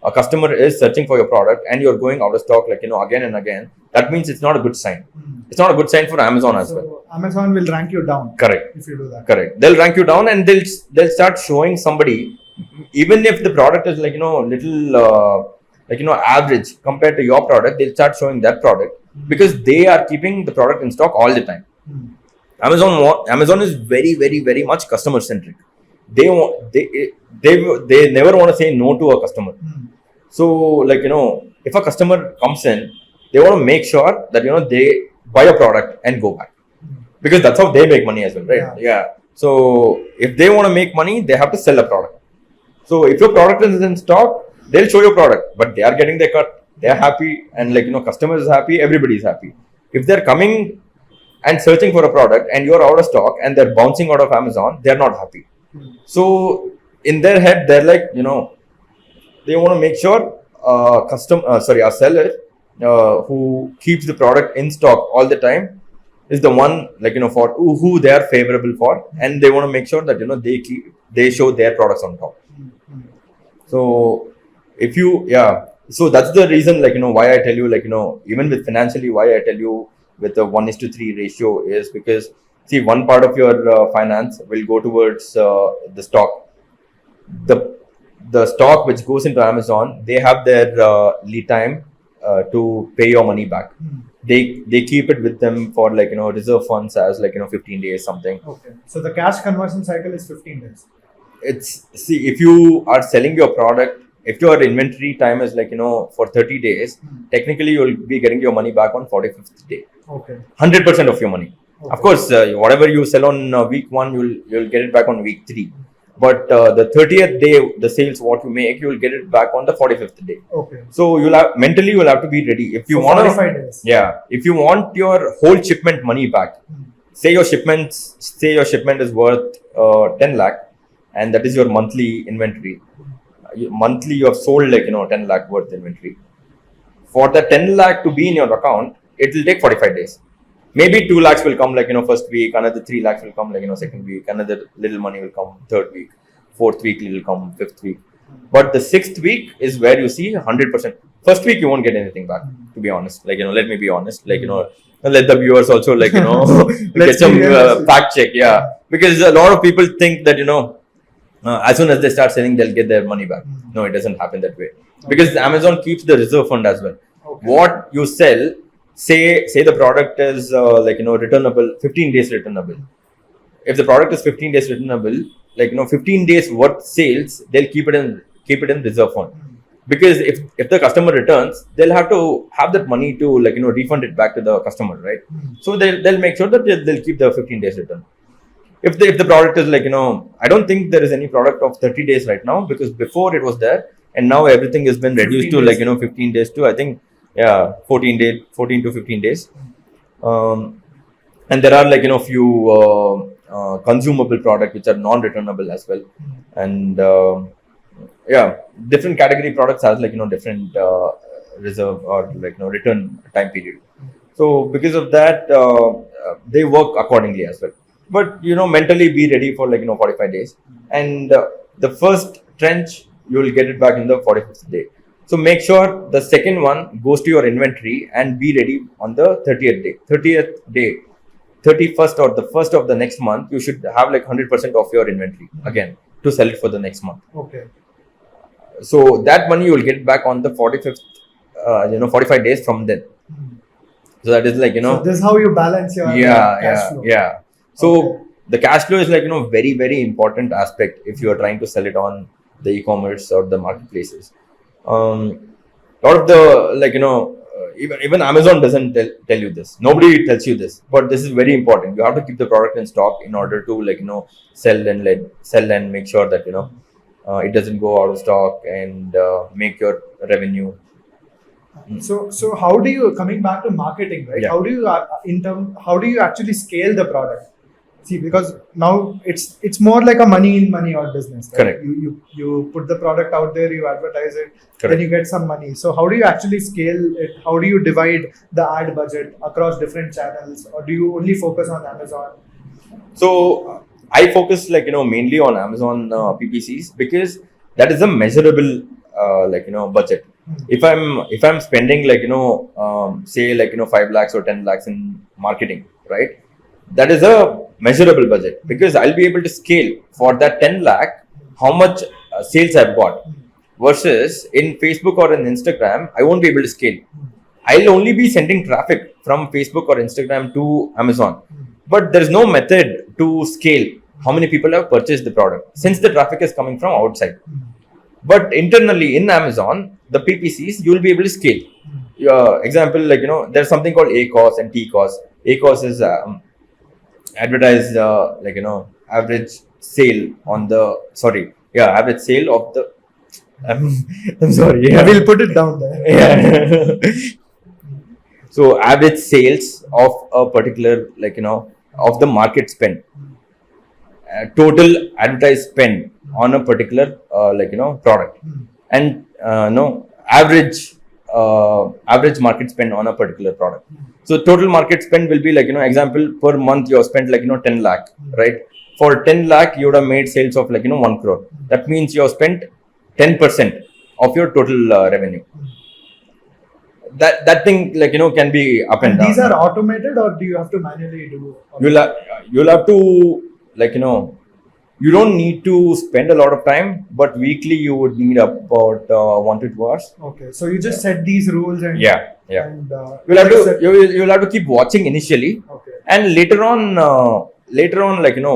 A customer is searching for your product and you're going out of stock, like, again and again. That means it's not a good sign. It's not a good sign for Amazon as well. Amazon will rank you down. Correct. If you do that. Correct. They'll rank you down and they'll start showing somebody, even if the product is, like, little, average compared to your product, they'll start showing that product because they are keeping the product in stock all the time. Amazon is very, very, very much customer centric. They never want to say no to a customer. So, like, if a customer comes in, they want to make sure that, they buy a product and go back, because that's how they make money as well, right? Yeah. So if they want to make money, they have to sell a product. So if your product is in stock, they'll show your product, but they are getting their cut. They are happy, and, like, customers is happy, everybody is happy. If they're coming and searching for a product and you're out of stock and they're bouncing out of Amazon, they're not happy. So in their head, they're like, they want to make sure a seller who keeps the product in stock all the time is the one, like, for who they are favorable for, and they want to make sure that, they show their products on top. So so that's the reason, like, why I tell you, like, even with financially, why I tell you with a 1:3 ratio is because, see, one part of your finance will go towards the stock. The stock which goes into Amazon, they have their lead time to pay your money back. They keep it with them for, like, reserve funds as, like, 15 days something. Okay. So the cash conversion cycle is 15 days. If you are selling your product, if your inventory time is, like, for 30 days, technically you'll be getting your money back on 45th day. Okay. 100% of your money. Okay. Of course, whatever you sell on week 1, you'll get it back on week 3. But the 30th day, the sales what you make, you'll get it back on the 45th day. Okay. So you'll have to be ready. If you want 45 days. Yeah. If you want your whole shipment money back, say your shipment is worth 10 lakh, and that is your monthly inventory. Monthly you have sold, like, 10 lakh worth inventory. For the 10 lakh to be in your account, it will take 45 days. Maybe 2 lakhs will come, like, first week, another 3 lakhs will come, like, second week, another little money will come third week, fourth week will come fifth week. But the 6th week is where you see 100%. First week you won't get anything back, to be honest. Like, let me be honest. Like, let the viewers also, like, get some fact check. Yeah. Because a lot of people think that, as soon as they start selling, they'll get their money back. No, it doesn't happen that way. Because Amazon keeps the reserve fund as well. Okay. What you sell, say the product is returnable, 15 days returnable. If the product is 15 days returnable, 15 days worth sales, they'll keep it in reserve fund. Because if the customer returns, they'll have to have that money to refund it back to the customer, right? So they'll make sure that they'll keep the 15 days return. If the product is I don't think there is any product of 30 days right now, because before it was there, and now everything has been reduced to 15 days to, I think, 14 to 15 days. And there are few consumable products which are non-returnable as well, and different category products has different reserve or return time period. So because of that, they work accordingly as well. But mentally be ready for 45 days, and the first trench you will get it back in the 45th day. So make sure the second one goes to your inventory and be ready on the 30th day, 31st or the first of the next month. You should have 100% of your inventory again to sell it for the next month. Okay. So that money you will get back on the 45th, 45 days from then. So that is So this is how you balance your cash flow. Yeah. So the cash flow is very, very important aspect if you are trying to sell it on the e-commerce or the marketplaces. Lot of the even Amazon doesn't tell you this. Nobody tells you this, but this is very important. You have to keep the product in stock in order to sell and make sure that it doesn't go out of stock and make your revenue. So how do you, coming back to marketing, right? Yeah. How do you actually scale the product? See, because now it's more like a money in, money out business. Right? Correct. You put the product out there, you advertise it, Correct. then you get some money. So how do you actually scale it? How do you divide the ad budget across different channels, or do you only focus on Amazon? So I focus mainly on Amazon PPCs, because that is a measurable budget. If I'm spending say 5 lakhs or 10 lakhs in marketing, right? That is a measurable budget, because I'll be able to scale for that 10 lakh how much sales I've got, versus in Facebook or in Instagram I won't be able to scale. I'll only be sending traffic from Facebook or Instagram to Amazon, but there is no method to scale how many people have purchased the product, since the traffic is coming from outside. But internally in Amazon, the PPCs, you will be able to scale. Example, there's something called ACOS and TCOS. ACOS is advertised average sale on the average sale of the I'm sorry, I will put it down there. Yeah. So average sales of a particular of the market spend, total advertised spend on a particular product, and average market spend on a particular product. So total market spend will be example, per month you have spent 10 lakh, right? For 10 lakh you would have made sales of 1 crore. That means you have spent 10% of your total revenue. That thing can be up and down. These are automated, or do you have to manually do? You'll have to you don't need to spend a lot of time, but weekly you would need about 1 to 2 hours. Okay, so you just set these rules and And, you'll have to keep watching initially, okay. and later on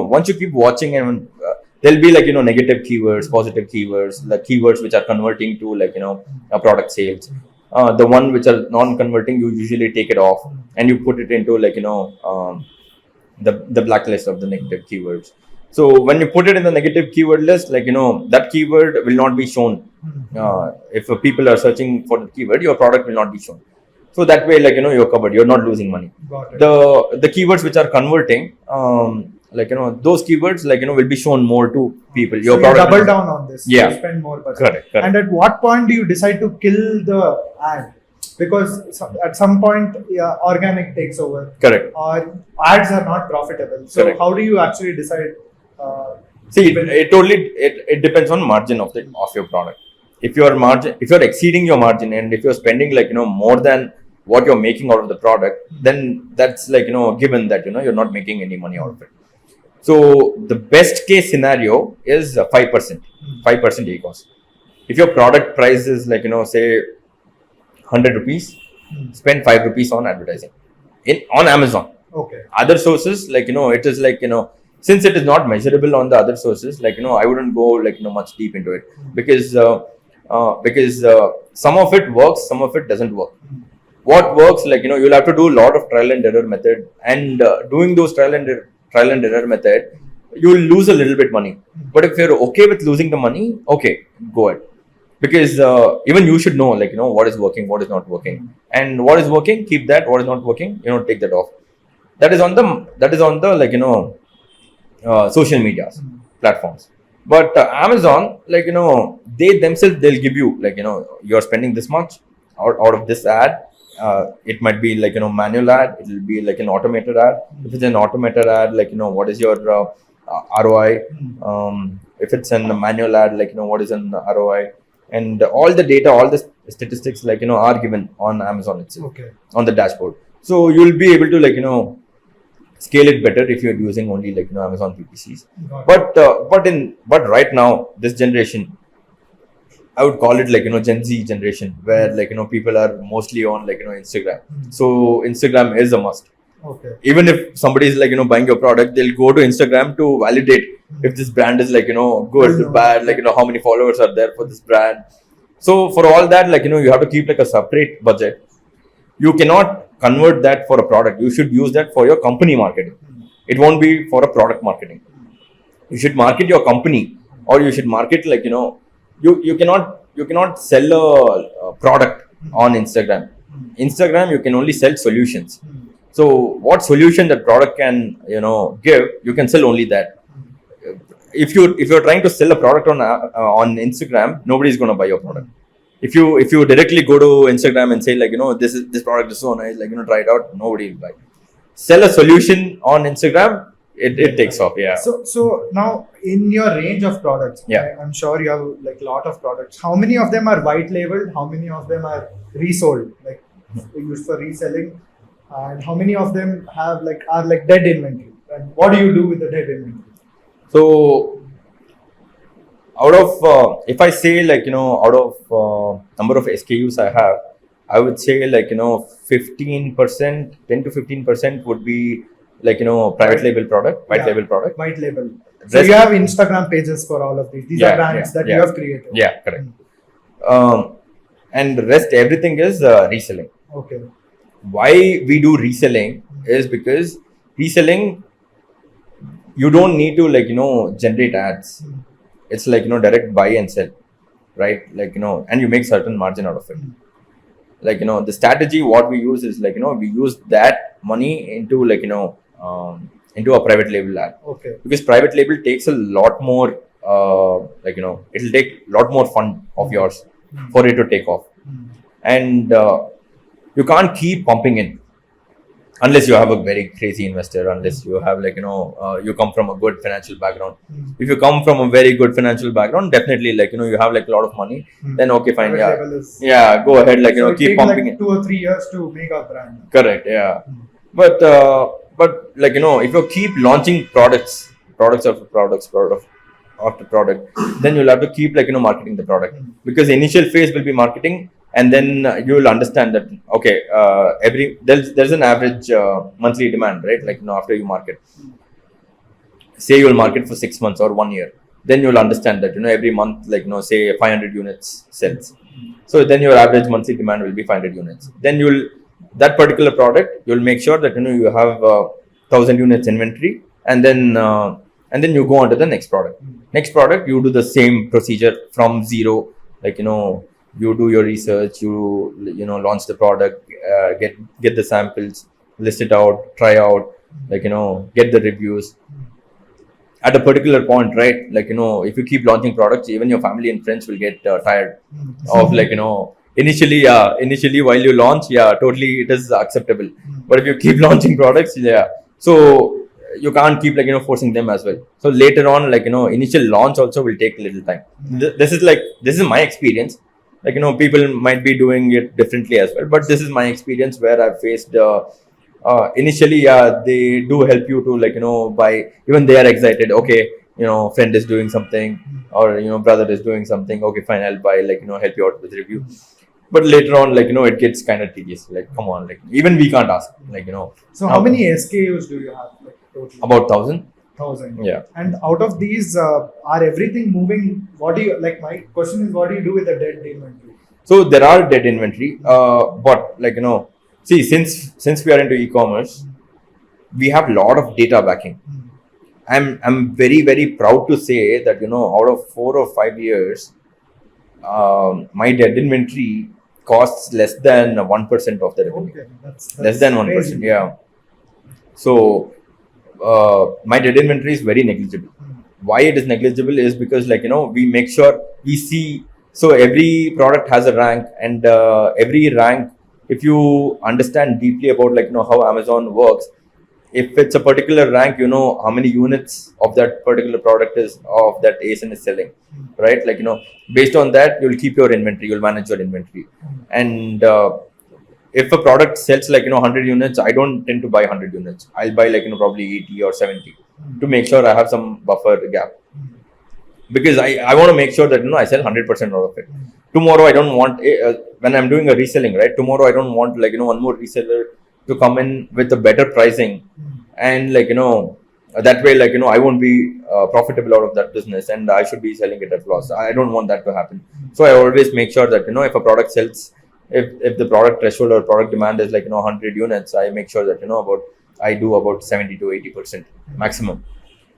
once you keep watching, and there'll be negative keywords, positive keywords, the keywords which are converting to a product sales. The one which are non-converting, you usually take it off and you put it into the blacklist of the negative keywords. So when you put it in the negative keyword list, that keyword will not be shown. If people are searching for the keyword, your product will not be shown. So that way, you're covered. You're not losing money. Got it. The keywords which are converting, those keywords, will be shown more to people. Your So product you double down on this. Yeah. You spend more budget. Correct. And at what point do you decide to kill the ad? Because at some point, organic takes over. Correct. Or ads are not profitable. So Correct. how do you actually decide? See, it depends on margin of your product. If you're exceeding your margin, and if you're spending more than what you're making out of the product, then that's given that you're not making any money out of it. So the best case scenario is 5% e-cost. If your product price is say 100 rupees, spend 5 rupees on advertising on Amazon. Okay. Other sources, like, it is like, since it is not measurable on the other sources, like, I wouldn't go like, much deep into it, because some of it works, some of it doesn't work. What works, like, you'll have to do a lot of trial and error method, and doing those trial and error method, you'll lose a little bit money. But if you're okay with losing the money, okay, go ahead. Because even you should know, like, what is working, what is not working, and what is working, keep that. What is not working, take that off. That is on the like, social media platforms. But Amazon, like, they themselves, they'll give you, like, you're spending this much out of this ad. It might be like, manual ad, it will be like an automated ad. If it's an automated ad, like, what is your ROI? If it's a manual ad, like, what is an ROI? And all the data, all the statistics, like, are given on Amazon itself, on the dashboard. So you'll be able to, like, scale it better if you're using only, like, Amazon PPCs. But right now, this generation, I would call it like, Gen Z generation, where, like, people are mostly on, like, Instagram. So Instagram is a must. Okay. Even if somebody is, like, buying your product, they'll go to Instagram to validate if this brand is, like, good, bad, like, how many followers are there for this brand. So for all that, like, you have to keep like a separate budget. You cannot convert that for a product. You should use that for your company marketing. It won't be for a product marketing. You should market your company, or you should market, like, you cannot sell a product on Instagram. Instagram, you can only sell solutions. So what solution that product can, give, you can sell only that. If you're trying to sell a product on Instagram, nobody's going to buy your product. If you directly go to Instagram and say, like, this product is so nice, like, try it out, nobody will buy. Sell a solution on Instagram, it takes off. Yeah. So now, in your range of products, I'm sure you have like a lot of products. How many of them are white labeled? How many of them are resold, like used for reselling? And how many of them are like dead inventory? And what do you do with the dead inventory? So out of if I say, like, out of number of SKUs I have, I would say, like, 15%, 10 to 15% would be, like, private label product, label product. White label. So you have Instagram pages for all of these. These are brands that you have created. Yeah, correct. And the rest, everything is reselling. Okay. Why we do reselling is because reselling, you don't need to, like, generate ads. It's like, direct buy and sell, right? Like, and you make certain margin out of it. Like, the strategy what we use is, like, we use that money into, like, into a private label ad. Okay. Because private label takes a lot more, like, it'll take a lot more fund of yours for it to take off. And you can't keep pumping in unless you have a very crazy investor, unless you have, like, you come from a good financial background. If you come from a very good financial background, definitely, like, you have, like, a lot of money, then okay, fine. Go ahead, like, so keep pumping like 2 or 3 years to make a brand. Correct. Yeah. But like, if you keep launching products after product, then you'll have to keep, like, marketing the product, because the initial phase will be marketing. And then you will understand that, okay, there's an average monthly demand, right? Like, after you market, say you'll market for 6 months or 1 year, then you'll understand that, every month, like, say 500 units sells. So then your average monthly demand will be 500 units. Then that particular product, you'll make sure that, you have 1,000 units inventory, and then you go on to the next product. Next product, you do the same procedure from zero, like, you do your research, you launch the product, get the samples, list it out, try out, like, get the reviews. At a particular point, right, like, if you keep launching products, even your family and friends will get tired of, like, initially while you launch, totally it is acceptable. But if you keep launching products, so you can't keep, like, forcing them as well. So later on, like, initial launch also will take a little time. This is my experience. Like, people might be doing it differently as well, but this is my experience where I've faced initially, they do help you to, like, buy. Even they are excited. Okay, friend is doing something, or brother is doing something. Okay, fine, I'll buy, like, help you out with review. But later on, like, it gets kind of tedious. Like, come on, like, even we can't ask, like, So how many SKUs do you have, like, totally? about 1,000. 1,000. Yeah. And out of these, are everything moving? What do you, like, my question is, what do you do with the dead inventory? So there are dead inventory, but like, see, since we are into e-commerce, we have a lot of data backing. I'm very, very proud to say that, out of 4 or 5 years, my dead inventory costs less than 1% of the revenue. Okay, that's Less than 1%. crazy. Yeah. So my dead inventory is very negligible. Why it is negligible is because, like, we make sure we see. So every product has a rank, and every rank, if you understand deeply about, like, how Amazon works, if it's a particular rank, how many units of that particular product is of that ASIN is selling, right? Like, based on that, you'll keep your inventory, you'll manage your inventory. And if a product sells, like, 100 units, I don't tend to buy 100 units. I'll buy, like, probably 80 or 70 to make sure I have some buffer gap. Because I want to make sure that, I sell 100% out of it. Tomorrow, I don't want, when I'm doing a reselling, right? Tomorrow, I don't want, like, one more reseller to come in with a better pricing. And, like, that way, like, I won't be profitable out of that business, and I should be selling it at loss. I don't want that to happen. So I always make sure that, if a product sells, if the product threshold or product demand is, like, 100 units, I make sure that, I do about 70 to 80% maximum.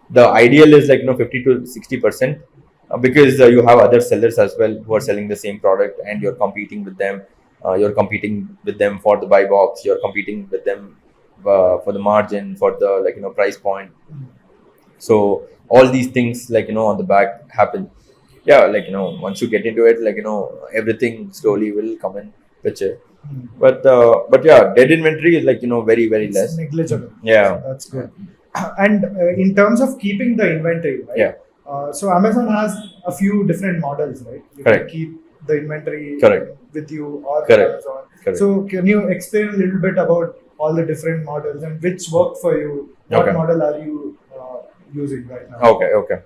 The ideal is, like, 50 to 60%, because you have other sellers as well who are selling the same product, and you're competing with them. You're competing with them for the buy box. You're competing with them for the margin, for the, like, price point. So all these things, like, on the back happen. Yeah, like, once you get into it, like, everything slowly will come in picture. But yeah, dead inventory is, like, very, very It's less. negligible. Yeah. That's good. And in terms of keeping the inventory, right? Yeah. So Amazon has a few different models, right? You Correct. can keep the inventory Correct. with you or Correct. Amazon. Correct. So can you explain a little bit about all the different models and which work for you? What Okay. model are you using right now? Okay.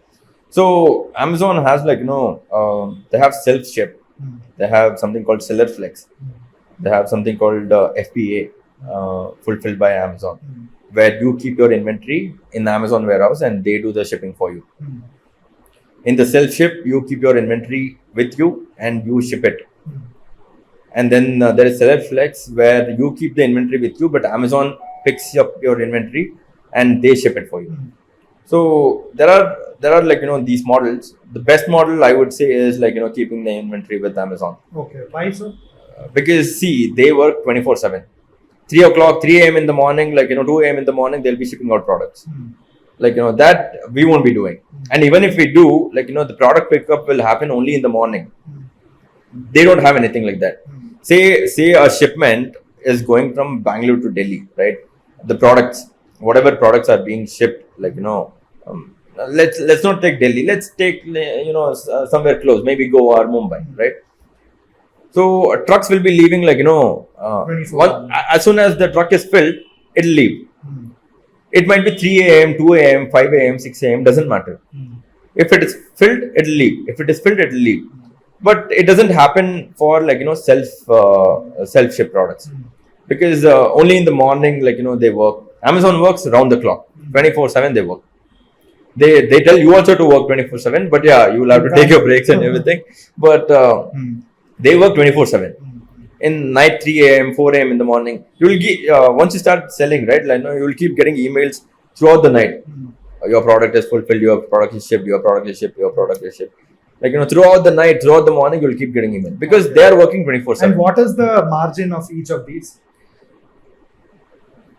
So Amazon has, like, they have self-ship. They have something called Seller Flex. They have something called FBA, fulfilled by Amazon, where you keep your inventory in the Amazon warehouse and they do the shipping for you. In the self-ship, you keep your inventory with you and you ship it. And then there is Seller Flex, where you keep the inventory with you, but Amazon picks up your inventory and they ship it for you. So there are like, these models. The best model, I would say, is, like, keeping the inventory with Amazon. Okay. Why so? Because, see, they work 24/7. 3 o'clock, 3 a.m. in the morning, like, 2 a.m. in the morning, they'll be shipping out products. Like, that we won't be doing. And even if we do, like, the product pickup will happen only in the morning. They don't have anything like that. Say a shipment is going from Bangalore to Delhi, right? The products, whatever products are being shipped, like, let's not take Delhi. Let's take, somewhere close, maybe Goa or Mumbai, right? So trucks will be leaving, like, 24 as soon as the truck is filled, it'll leave. It might be 3 a.m., 2 a.m., 5 a.m., 6 a.m., doesn't matter. If it is filled, it'll leave. If it is filled, it'll leave. But it doesn't happen for, like, self-ship products, because only in the morning, like, they work. Amazon works around the clock, 24/7 they work. They tell you also to work 24/7, but yeah, you will have to take your breaks and everything. But they work 24/7. In night, 3 a.m., 4 a.m. in the morning, you will get, once you start selling, right? Like, you will keep getting emails throughout the night. Your product is fulfilled, your product is shipped, your product is shipped, your product is shipped. Like, throughout the night, throughout the morning, you will keep getting email, because they are working 24/7. And what is the margin of each of these?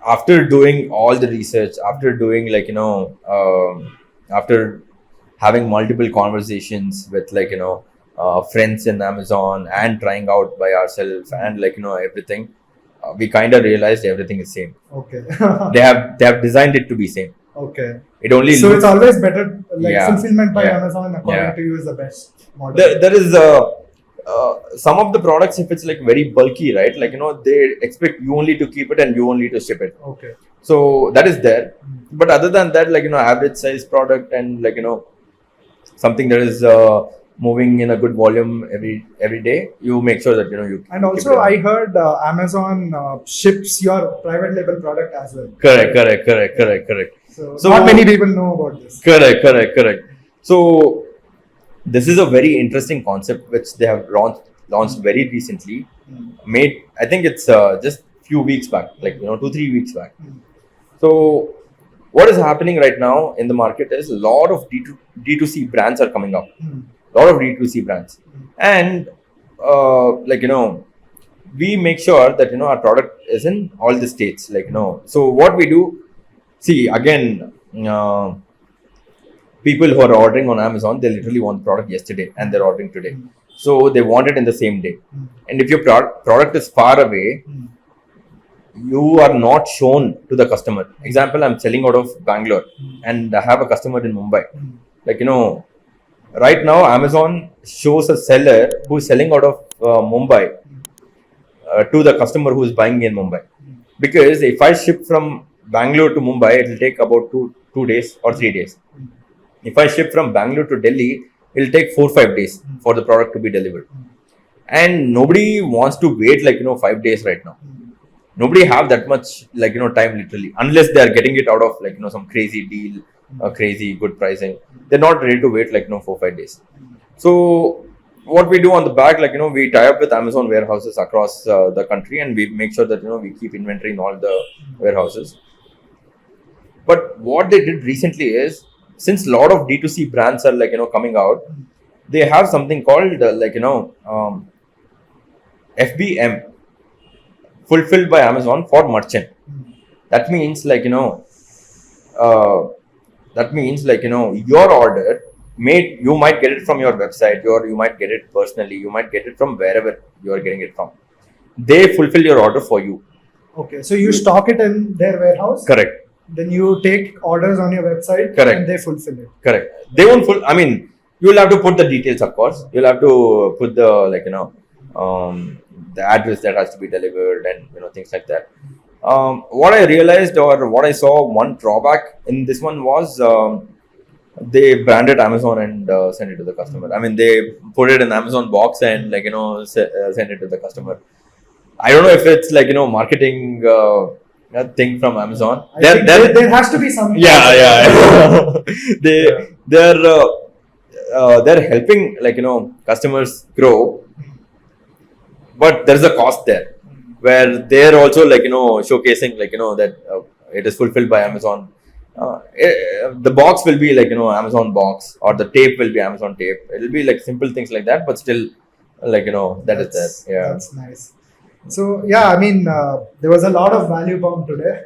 After doing all the research, after doing, like, after having multiple conversations with, like, friends in Amazon, and trying out by ourselves, and, like, everything, we kind of realized everything is same. Okay. They have designed it to be same. Okay. It only So looks, it's always better, like, Yeah. fulfillment by Yeah. Amazon, according Yeah. to you, is the best model. there is some of the products, if it's, like, very bulky, right? Like, they expect you only to keep it and you only to ship it. Okay. So that is there. But other than that, like, average size product, and, like, something that is moving in a good volume every day, you make sure that you. And keep also, it on. I heard Amazon ships your private label product as well. Correct. So not many people know about this. Correct. So this is a very interesting concept which they have launched very recently. Made, I think it's just few weeks back, like 2-3 weeks back. So what is happening right now in the market is a lot of D2C brands are coming up. A lot of D2C brands, and we make sure that our product is in all the states. So what we do, see again. People who are ordering on Amazon, they literally want the product yesterday and they're ordering today. So they want it in the same day. And if your product is far away, you are not shown to the customer. Example, I'm selling out of Bangalore and I have a customer in Mumbai. Right now, Amazon shows a seller who is selling out of Mumbai to the customer who is buying in Mumbai. Because if I ship from Bangalore to Mumbai, it will take about 2 days or 3 days. If I ship from Bangalore to Delhi, it will take 4-5 days for the product to be delivered. And nobody wants to wait 5 days right now. Nobody have that much time literally, unless they are getting it out of some crazy deal, crazy good pricing. They're not ready to wait 4-5 days. So what we do on the back, we tie up with Amazon warehouses across the country, and we make sure that we keep inventory in all the warehouses. But what they did recently is, since a lot of D2C brands are coming out, they have something called FBM, fulfilled by Amazon for merchant. That means your order you might get it from your website, or you might get it personally, you might get it from wherever you are getting it from. They fulfill your order for you. Okay, so you stock it in their warehouse. Correct. Then you take orders on your website. Correct. And they fulfill it. Correct. They won't you'll have to put the details, of course. You'll have to put the the address that has to be delivered and things like that. What I realized, or what I saw, one drawback in this one was they branded Amazon and sent it to the customer. They put it in Amazon box and send it to the customer. I don't know if it's marketing thing from Amazon. There has to be some. Yeah. They're helping customers grow, but there's a cost there where they're also showcasing that it is fulfilled by Amazon. The box will be Amazon box, or the tape will be Amazon tape. It'll be simple things like that, but still that is there. Yeah, that's nice. So yeah, there was a lot of value bomb today.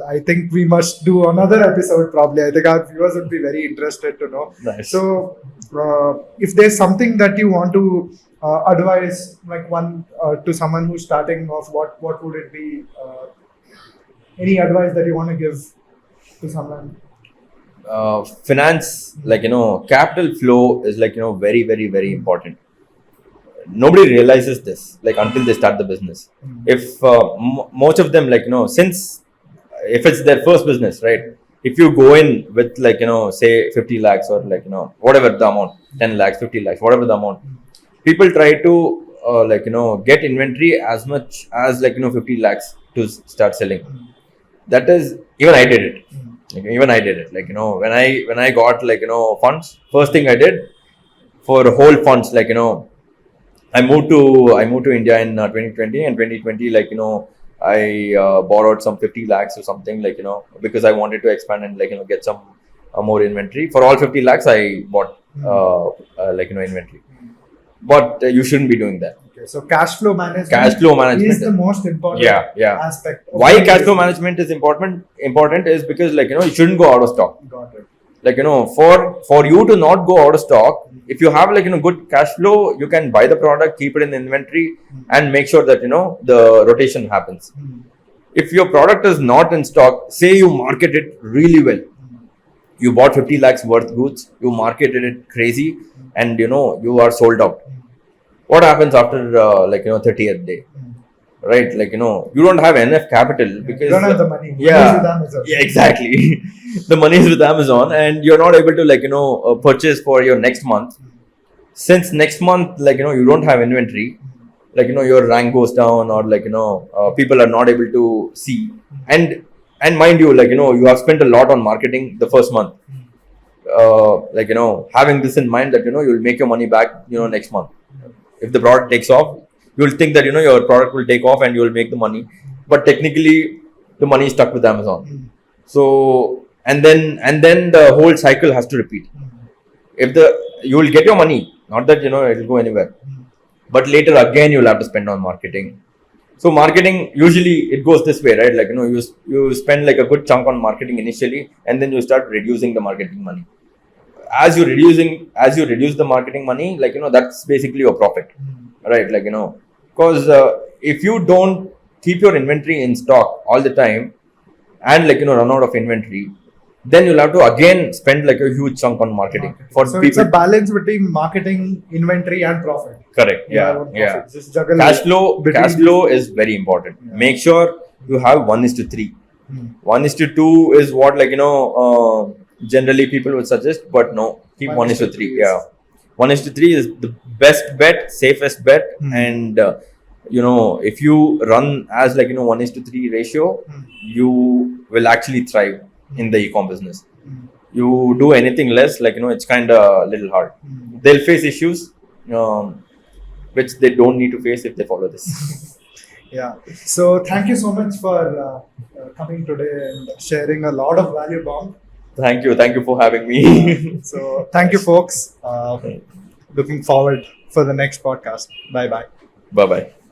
I think we must do another episode probably. I think our viewers would be very interested to know. Nice. So if there's something that you want to advise, to someone who's starting off, what would it be? Any advice that you want to give to someone? Finance, capital flow is very, very, very important. Nobody realizes this until they start the business. If most of them since if it's their first business, right? If you go in with say 50 lakhs or whatever the amount, 10 lakhs, 50 lakhs, whatever the amount, people try to get inventory as much as 50 lakhs to start selling. That is, even I did it. When I got funds, first thing I did for whole funds, I moved to India in 2020, and 2020 I borrowed some 50 lakhs or something because I wanted to expand and get some more inventory. For all 50 lakhs I bought inventory, but you shouldn't be doing that. Okay, so cash flow management is the most important aspect. Why cash flow management is important is because you shouldn't go out of stock. Got it. For you to not go out of stock, if you have good cash flow, you can buy the product, keep it in inventory, and make sure that the rotation happens. If your product is not in stock, say you market it really well, you bought 50 lakhs worth goods, you marketed it crazy, and you are sold out. What happens after 30th day? Right, you don't have enough capital because you don't have the money. Yeah, exactly. The money is with Amazon, and you're not able to purchase for your next month. since next month, like, you don't have inventory, like, your rank goes down, or like, people are not able to see. And mind you, like, you have spent a lot on marketing the first month. Like, having this in mind that, you'll make your money back, next month. If the product takes off, you'll think that, your product will take off and you'll make the money. But technically, the money is stuck with Amazon. So, and then the whole cycle has to repeat. You will get your money, not that, it'll go anywhere. But later again, you'll have to spend on marketing. So marketing, usually it goes this way, right? Like, you spend like a good chunk on marketing initially, and then you start reducing the marketing money. As you reduce the marketing money, like, that's basically your profit, right? Like, because if you don't keep your inventory in stock all the time, and like, run out of inventory, then you'll have to again spend like a huge chunk on marketing for so people. it's a balance between marketing, inventory, and profit. Correct. Yeah. Just juggle Cash flow is very important. Yeah. Make sure you have 1:3. 1:2 is what, like, generally people would suggest, but no, keep 1:3. Yeah. 1:3 is the best bet, safest bet. And if you run as like, 1:3 ratio, you will actually thrive in the e-com business. You do anything less, like, it's kind of a little hard. They'll face issues which they don't need to face if they follow this. Yeah. So thank you so much for coming today and sharing a lot of value bomb. Thank you for having me. So thank you, folks. Looking forward for the next podcast. Bye bye. Bye bye.